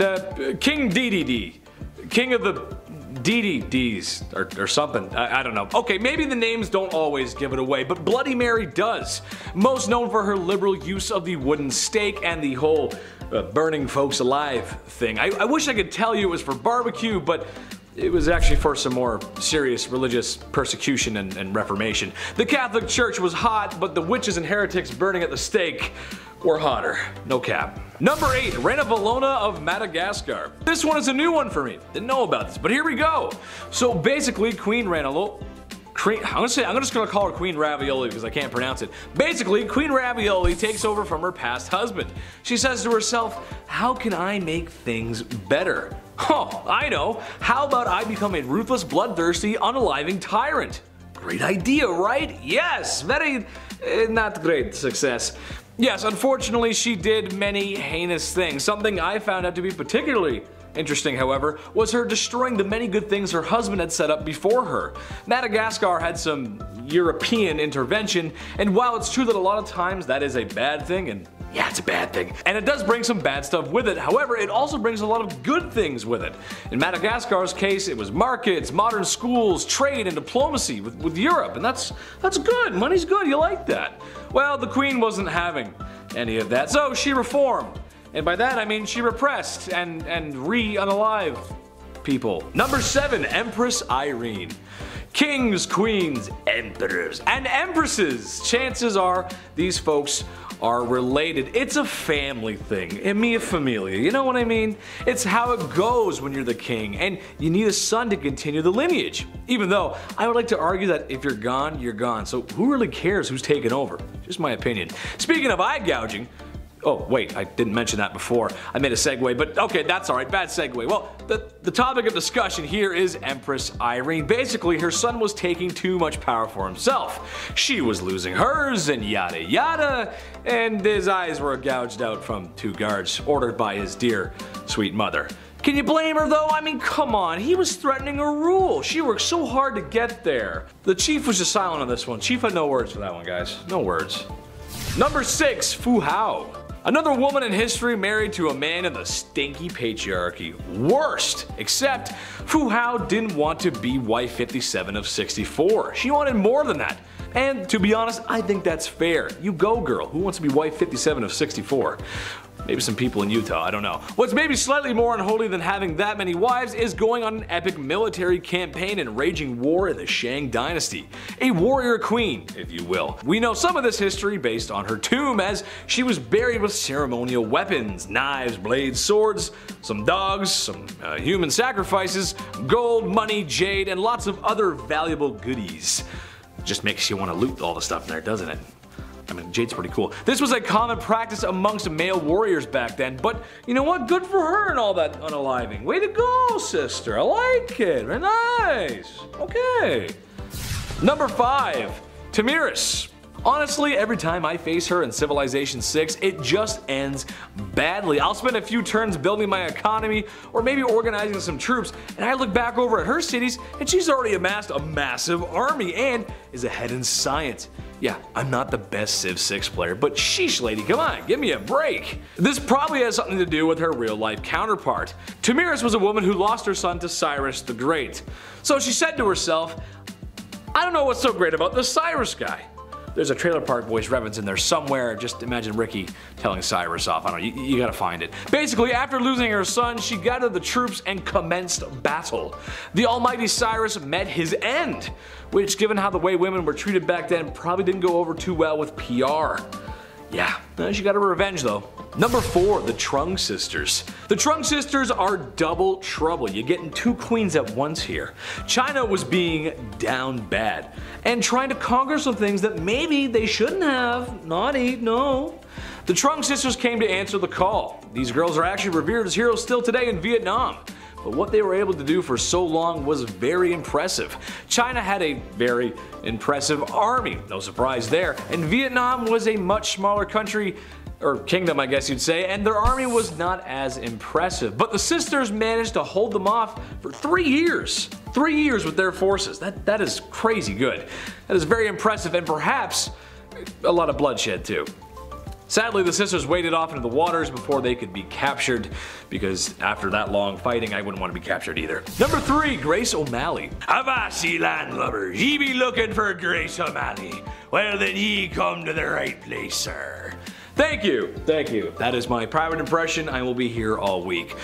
King Dedede, king of the DDDs or something, I don't know. Okay, maybe the names don't always give it away, but Bloody Mary does. Most known for her liberal use of the wooden stake and the whole burning folks alive thing. I wish I could tell you it was for barbecue, but it was actually for some more serious religious persecution and reformation. The Catholic Church was hot, but the witches and heretics burning at the stake were hotter. No cap. Number 8, Reina Valona of Madagascar. This one is a new one for me. Didn't know about this, but here we go. So basically, Queen Reina, I'm just gonna call her Queen Ravioli because I can't pronounce it. Basically, Queen Ravioli takes over from her past husband. She says to herself, how can I make things better? Oh, I know. How about I become a ruthless, bloodthirsty, unaliving tyrant? Great idea, right? Yes, very not great success. Yes, unfortunately she did many heinous things. Something I found out to be particularly interesting, however, was her destroying the many good things her husband had set up before her. Madagascar had some European intervention, and while it's true that a lot of times that is a bad thing, and yeah, it's a bad thing, and it does bring some bad stuff with it, however, it also brings a lot of good things with it. In Madagascar's case, it was markets, modern schools, trade, and diplomacy with Europe, and that's good. Money's good, you like that. Well, the Queen wasn't having any of that, so she reformed. And by that I mean she repressed and unalived people. Number 7, Empress Irene. Kings, queens, emperors, and empresses. Chances are these folks are related. It's a family thing. A mia familia, you know what I mean? It's how it goes when you're the king, and you need a son to continue the lineage. Even though I would like to argue that if you're gone, you're gone. So who really cares who's taken over? Just my opinion. Speaking of eye gouging, oh wait, I didn't mention that before. I made a segue, but okay, that's alright, bad segue. Well, the topic of discussion here is Empress Irene. Basically, her son was taking too much power for himself. She was losing hers, and yada yada, and his eyes were gouged out from 2 guards, ordered by his dear, sweet mother. Can you blame her though? I mean, come on, he was threatening her rule. She worked so hard to get there. The chief was just silent on this one. Chief had no words for that one, guys. No words. Number 6, Fu Hao. Another woman in history married to a man in the stinky patriarchy. Worst! Except Fu Hao didn't want to be wife 57 of 64. She wanted more than that. And to be honest, I think that's fair. You go, girl. Who wants to be wife 57 of 64? Maybe some people in Utah, I don't know. What's maybe slightly more unholy than having that many wives is going on an epic military campaign and raging war in the Shang dynasty. A warrior queen, if you will. We know some of this history based on her tomb, as she was buried with ceremonial weapons, knives, blades, swords, some dogs, some human sacrifices, gold, money, jade, and lots of other valuable goodies. Just makes you want to loot all the stuff in there, doesn't it? I mean, jade's pretty cool. This was a common practice amongst male warriors back then, but you know what? Good for her and all that unaliving. Way to go, sister. I like it. Very nice. Okay. Number 5, Tamiris. Honestly, every time I face her in Civilization 6, it just ends badly. I'll spend a few turns building my economy or maybe organizing some troops, and I look back over at her cities and she's already amassed a massive army and is ahead in science. Yeah, I'm not the best Civ 6 player, but sheesh lady, come on, give me a break. This probably has something to do with her real life counterpart. Tamiris was a woman who lost her son to Cyrus the Great. So she said to herself, I don't know what's so great about this Cyrus guy. There's a Trailer Park Boys reference in there somewhere. Just imagine Ricky telling Cyrus off. I don't know, you gotta find it. Basically, after losing her son, she gathered the troops and commenced battle. The almighty Cyrus met his end, which, given how the way women were treated back then, probably didn't go over too well with PR. Yeah, she got her revenge though. Number 4, the Trung sisters. The Trung sisters are double trouble. You're getting 2 queens at once here. China was being down bad and trying to conquer some things that maybe they shouldn't have. Naughty, no. The Trung sisters came to answer the call. These girls are actually revered as heroes still today in Vietnam. But what they were able to do for so long was very impressive. China had a very impressive army, no surprise there, and Vietnam was a much smaller country, or kingdom I guess you'd say, and their army was not as impressive. But the sisters managed to hold them off for 3 years. 3 years with their forces. That is crazy good. That is very impressive, and perhaps a lot of bloodshed too. Sadly, the sisters waded off into the waters before they could be captured, because after that long fighting, I wouldn't want to be captured either. Number 3, Grace O'Malley. Avast, landlubbers, ye be looking for Grace O'Malley. Well then ye come to the right place, sir. Thank you, thank you. That is my private impression. I will be here all week.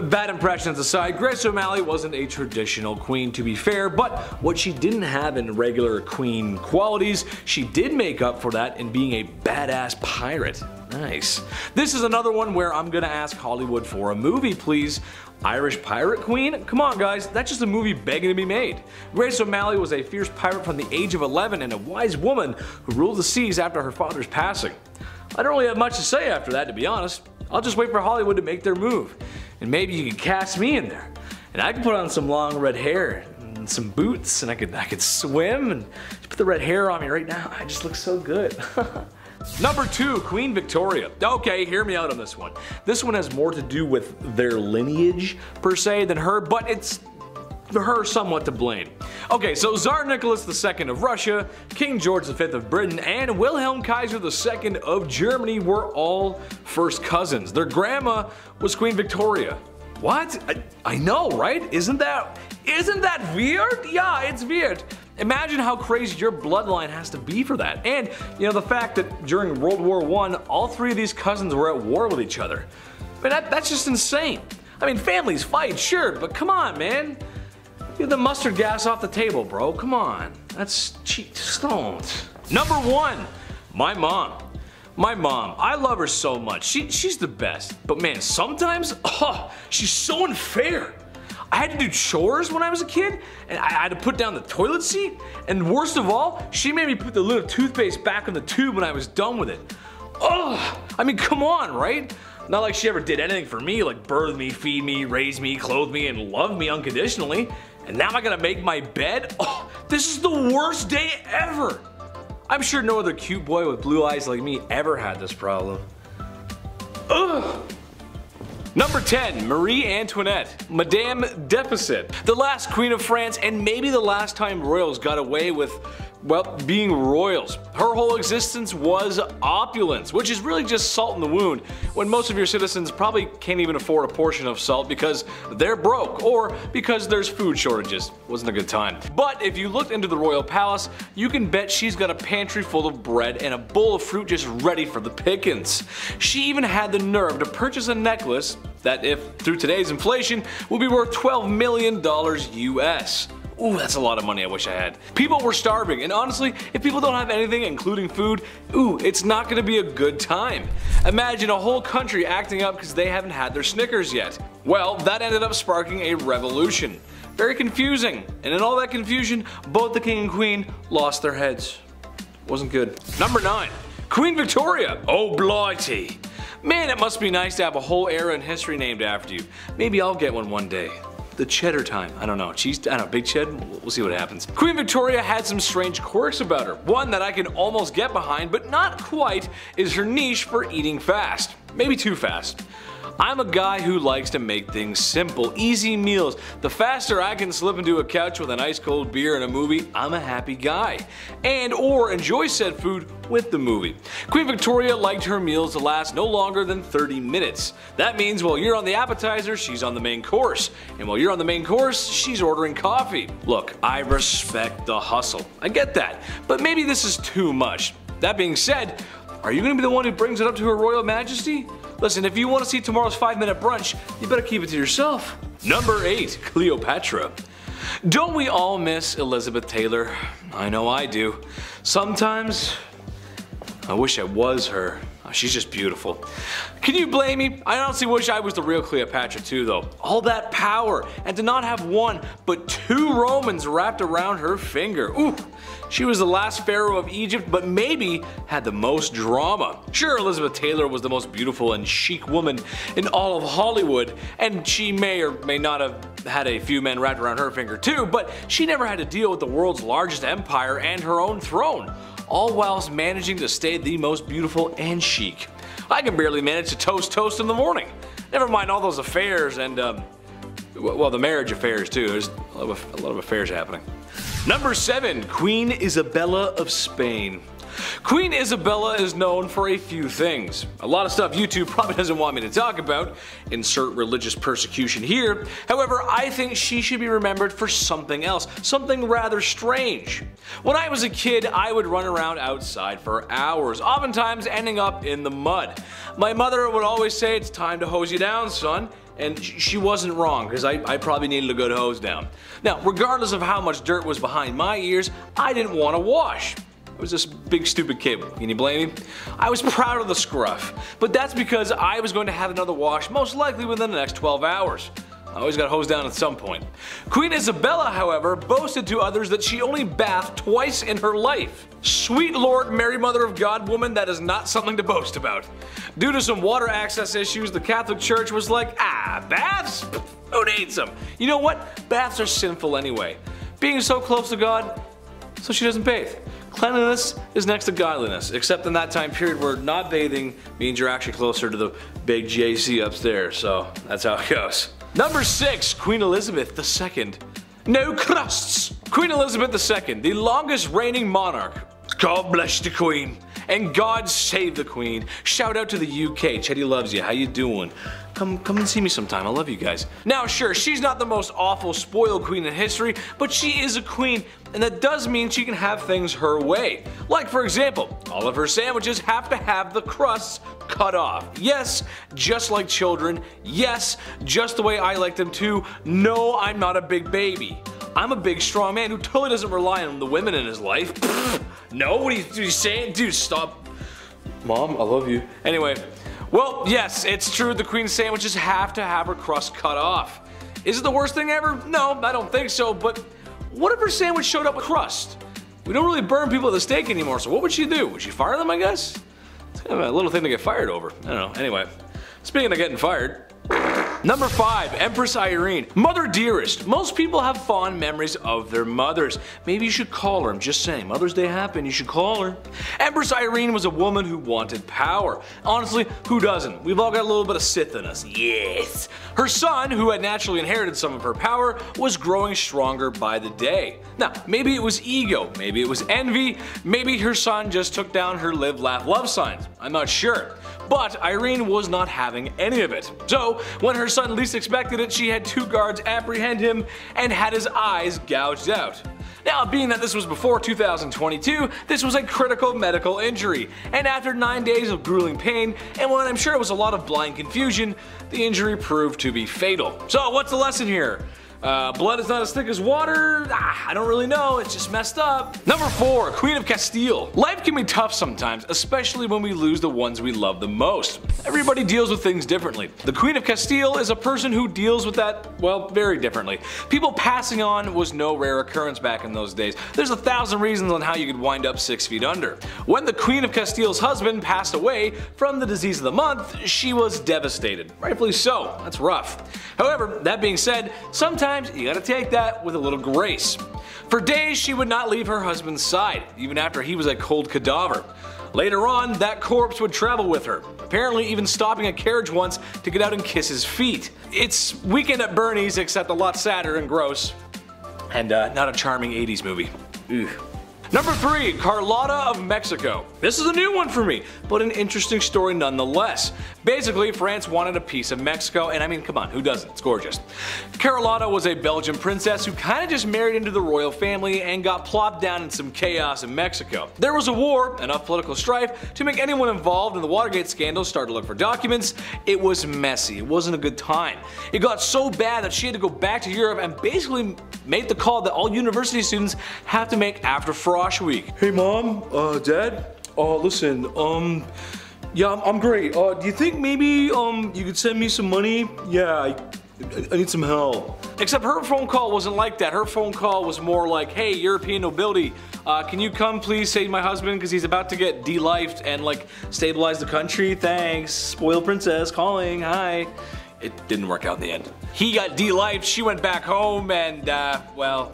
Bad impressions aside, Grace O'Malley wasn't a traditional queen, to be fair, but what she didn't have in regular queen qualities, she did make up for that in being a badass pirate. Nice. This is another one where I'm gonna ask Hollywood for a movie, please. Irish pirate queen? Come on guys, that's just a movie begging to be made. Grace O'Malley was a fierce pirate from the age of 11 and a wise woman who ruled the seas after her father's passing. I don't really have much to say after that, to be honest. I'll just wait for Hollywood to make their move. And maybe you can cast me in there. And I can put on some long red hair and and some boots, and I could swim, and put the red hair on me right now. I just look so good. Number 2, Queen Victoria. Okay, hear me out on this one. This one has more to do with their lineage, per se, than her, but it's her somewhat to blame. Okay, so Tsar Nicholas II of Russia, King George V of Britain, and Wilhelm Kaiser II of Germany were all first cousins. Their grandma was Queen Victoria. What? I know, right? Isn't that weird? Yeah, it's weird. Imagine how crazy your bloodline has to be for that. And, you know, the fact that during World War I, all 3 of these cousins were at war with each other. I mean, that's just insane. I mean, families fight, sure, but come on, man. Get the mustard gas off the table, bro. Come on. That's cheap. Just don't. Number 1, my mom. My mom, I love her so much. She's the best. But man, sometimes, she's so unfair. I had to do chores when I was a kid, and I had to put down the toilet seat, and worst of all, she made me put the lid of toothpaste back in the tube when I was done with it. Ugh! I mean, come on, right? Not like she ever did anything for me, like birth me, feed me, raise me, clothe me, and love me unconditionally. And now I gotta make my bed? Oh, this is the worst day ever! I'm sure no other cute boy with blue eyes like me ever had this problem. Ugh! Number 10, Marie Antoinette, Madame Deficit. The last queen of France, and maybe the last time royals got away with, well, being royals. Her whole existence was opulence, which is really just salt in the wound, when most of your citizens probably can't even afford a portion of salt because they're broke, or because there's food shortages. Wasn't a good time. But if you looked into the royal palace, you can bet she's got a pantry full of bread and a bowl of fruit just ready for the pickings. She even had the nerve to purchase a necklace that, if through today's inflation, will be worth $12 million US. Ooh, that's a lot of money I wish I had. People were starving, and honestly, if people don't have anything, including food, ooh, it's not gonna be a good time. Imagine a whole country acting up because they haven't had their Snickers yet. Well, that ended up sparking a revolution. Very confusing, and in all that confusion, both the king and queen lost their heads. Wasn't good. Number 9, Queen Victoria. Oh blighty. Man, it must be nice to have a whole era in history named after you. Maybe I'll get one day. The cheddar time. I don't know. Cheese, I don't know, big ched? We'll see what happens. Queen Victoria had some strange quirks about her. One that I can almost get behind, but not quite, is her niche for eating fast. Maybe too fast. I'm a guy who likes to make things simple, easy meals. The faster I can slip into a couch with an ice cold beer and a movie, I'm a happy guy. And or enjoy said food with the movie. Queen Victoria liked her meals to last no longer than 30 minutes. That means while you're on the appetizer, she's on the main course. And while you're on the main course, she's ordering coffee. Look, I respect the hustle. I get that. But maybe this is too much. That being said, are you going to be the one who brings it up to Her Royal Majesty? Listen, if you want to see tomorrow's 5-minute brunch, you better keep it to yourself. Number 8, Cleopatra. Don't we all miss Elizabeth Taylor? I know I do. Sometimes, I wish I was her. She's just beautiful. Can you blame me? I honestly wish I was the real Cleopatra too though. All that power, and to not have one, but 2 Romans wrapped around her finger. Ooh, she was the last pharaoh of Egypt, but maybe had the most drama. Sure, Elizabeth Taylor was the most beautiful and chic woman in all of Hollywood, and she may or may not have had a few men wrapped around her finger too, but she never had to deal with the world's largest empire and her own throne, all whilst managing to stay the most beautiful and chic. I can barely manage to toast in the morning. Never mind all those affairs and, well, the marriage affairs too. There's a lot of affairs happening. Number 7, Queen Isabella of Spain. Queen Isabella is known for a few things. A lot of stuff YouTube probably doesn't want me to talk about. Insert religious persecution here. However, I think she should be remembered for something else. Something rather strange. When I was a kid, I would run around outside for hours, oftentimes ending up in the mud. My mother would always say, "It's time to hose you down, son." And she wasn't wrong, because I probably needed a good hose down. Now, regardless of how much dirt was behind my ears, I didn't want to wash. I was this big stupid kid, can you blame me? I was proud of the scruff, but that's because I was going to have another wash most likely within the next 12 hours. I always got hosed down at some point. Queen Isabella, however, boasted to others that she only bathed twice in her life. Sweet Lord Mary Mother of God woman, that is not something to boast about. Due to some water access issues, the Catholic Church was like, baths? Who needs them? You know what? Baths are sinful anyway. being so close to God, so she doesn't bathe. Cleanliness is next to godliness, except in that time period where not bathing means you're actually closer to the big JC upstairs, so that's how it goes. Number 6, Queen Elizabeth II. No crusts! Queen Elizabeth II, the longest reigning monarch. God bless the Queen, and God save the Queen. Shout out to the UK, Chetty loves you, how you doing? Come and see me sometime, I love you guys. Now sure, she's not the most awful spoiled queen in history, but she is a queen, and that does mean she can have things her way. Like for example, all of her sandwiches have to have the crusts cut off. Yes, just like children. Yes, just the way I like them too. No, I'm not a big baby. I'm a big strong man who totally doesn't rely on the women in his life. No, what are you saying? Dude, stop. Mom, I love you. Anyway, well, yes, it's true the queen's sandwiches have to have her crust cut off. Is it the worst thing ever? No, I don't think so, but what if her sandwich showed up with crust? We don't really burn people at the stake anymore, so what would she do? Would she fire them, I guess? It's kind of a little thing to get fired over. I don't know. Anyway, speaking of getting fired. Number 5, Empress Irene. Mother dearest. Most people have fond memories of their mothers. Maybe you should call her. I'm just saying. Mother's Day happened. You should call her. Empress Irene was a woman who wanted power. Honestly, who doesn't? We've all got a little bit of Sith in us. Yes. Her son, who had naturally inherited some of her power, was growing stronger by the day. Now, maybe it was ego. Maybe it was envy. Maybe her son just took down her live, laugh, love signs. I'm not sure. But Irene was not having any of it. So, when her son least expected it, she had 2 guards apprehend him and had his eyes gouged out. Now, being that this was before 2022, this was a critical medical injury, and after 9 days of grueling pain, and when I'm sure it was a lot of blind confusion, the injury proved to be fatal. So, what's the lesson here? Blood is not as thick as water? I don't really know, it's just messed up. Number 4, Queen of Castile. Life can be tough sometimes, especially when we lose the ones we love the most. Everybody deals with things differently. The Queen of Castile is a person who deals with that, well, very differently. People passing on was no rare occurrence back in those days. There's 1,000 reasons on how you could wind up 6 feet under. When the Queen of Castile's husband passed away from the disease of the month, she was devastated. Rightfully so, that's rough. However, that being said, sometimes you gotta take that with a little grace. For days she would not leave her husband's side, even after he was a cold cadaver. Later on, that corpse would travel with her, apparently even stopping a carriage once to get out and kiss his feet. It's Weekend at Bernie's, except a lot sadder and gross. And not a charming 80s movie. Ugh. Number 3, Carlotta of Mexico. This is a new one for me, but an interesting story nonetheless. Basically, France wanted a piece of Mexico, and I mean, come on, who doesn't? It's gorgeous. Carlotta was a Belgian princess who kinda just married into the royal family and got plopped down in some chaos in Mexico. There was a war, enough political strife to make anyone involved in the Watergate scandal start to look for documents. It was messy, it wasn't a good time. It got so bad that she had to go back to Europe and basically made the call that all university students have to make after Frosh Week. Hey mom, dad, listen, yeah, I'm great. Do you think maybe you could send me some money? Yeah, I need some help. Except her phone call wasn't like that. Her phone call was more like, hey, European nobility, can you come please save my husband because he's about to get de-lifed and like stabilize the country? Thanks. Spoiled princess calling. Hi. It didn't work out in the end. He got de-lifed, she went back home, and well,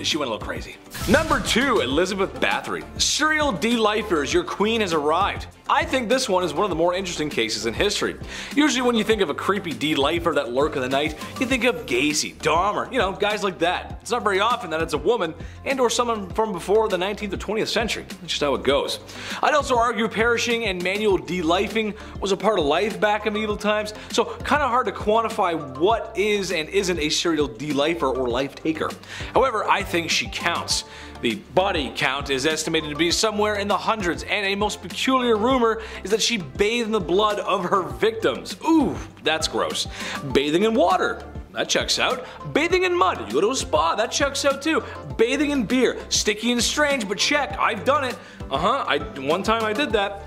she went a little crazy. Number 2, Elizabeth Bathory. Serial de-lifers, your queen has arrived. I think this one is one of the more interesting cases in history. Usually when you think of a creepy de-lifer that lurk in the night, you think of Gacy, Dahmer, you know, guys like that. It's not very often that it's a woman and or someone from before the 19th or 20th century. That's just how it goes. I'd also argue perishing and manual de-lifing was a part of life back in medieval times, so kinda hard to quantify what is and isn't a serial de-lifer or life taker. However, I think she counts. The body count is estimated to be somewhere in the hundreds, and a most peculiar rumor is that she bathed in the blood of her victims. Ooh, that's gross. Bathing in water. That checks out. Bathing in mud. You go to a spa. That checks out too. Bathing in beer. Sticky and strange, but check. I've done it. One time I did that.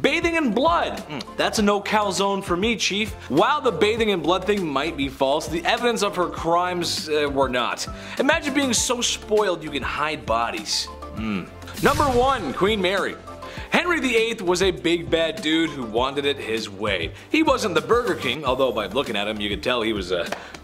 Bathing in blood. That's a no calzone for me, chief. While the bathing in blood thing might be false, the evidence of her crimes were not. Imagine being so spoiled you can hide bodies. Number 1, Queen Mary. Henry VIII was a big bad dude who wanted it his way. He wasn't the Burger King, although by looking at him you could tell he was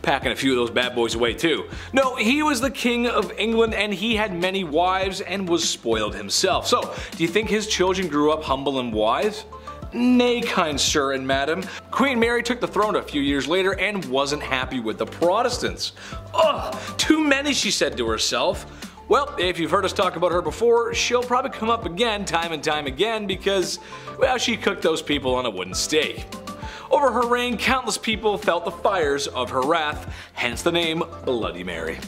packing a few of those bad boys away too. No, he was the King of England and he had many wives and was spoiled himself. So, do you think his children grew up humble and wise? Nay, kind sir and madam. Queen Mary took the throne a few years later and wasn't happy with the Protestants. Ugh, too many, she said to herself. Well, if you've heard us talk about her before, she'll probably come up again time and time again because, well, she cooked those people on a wooden stake. Over her reign, countless people felt the fires of her wrath, hence the name Bloody Mary.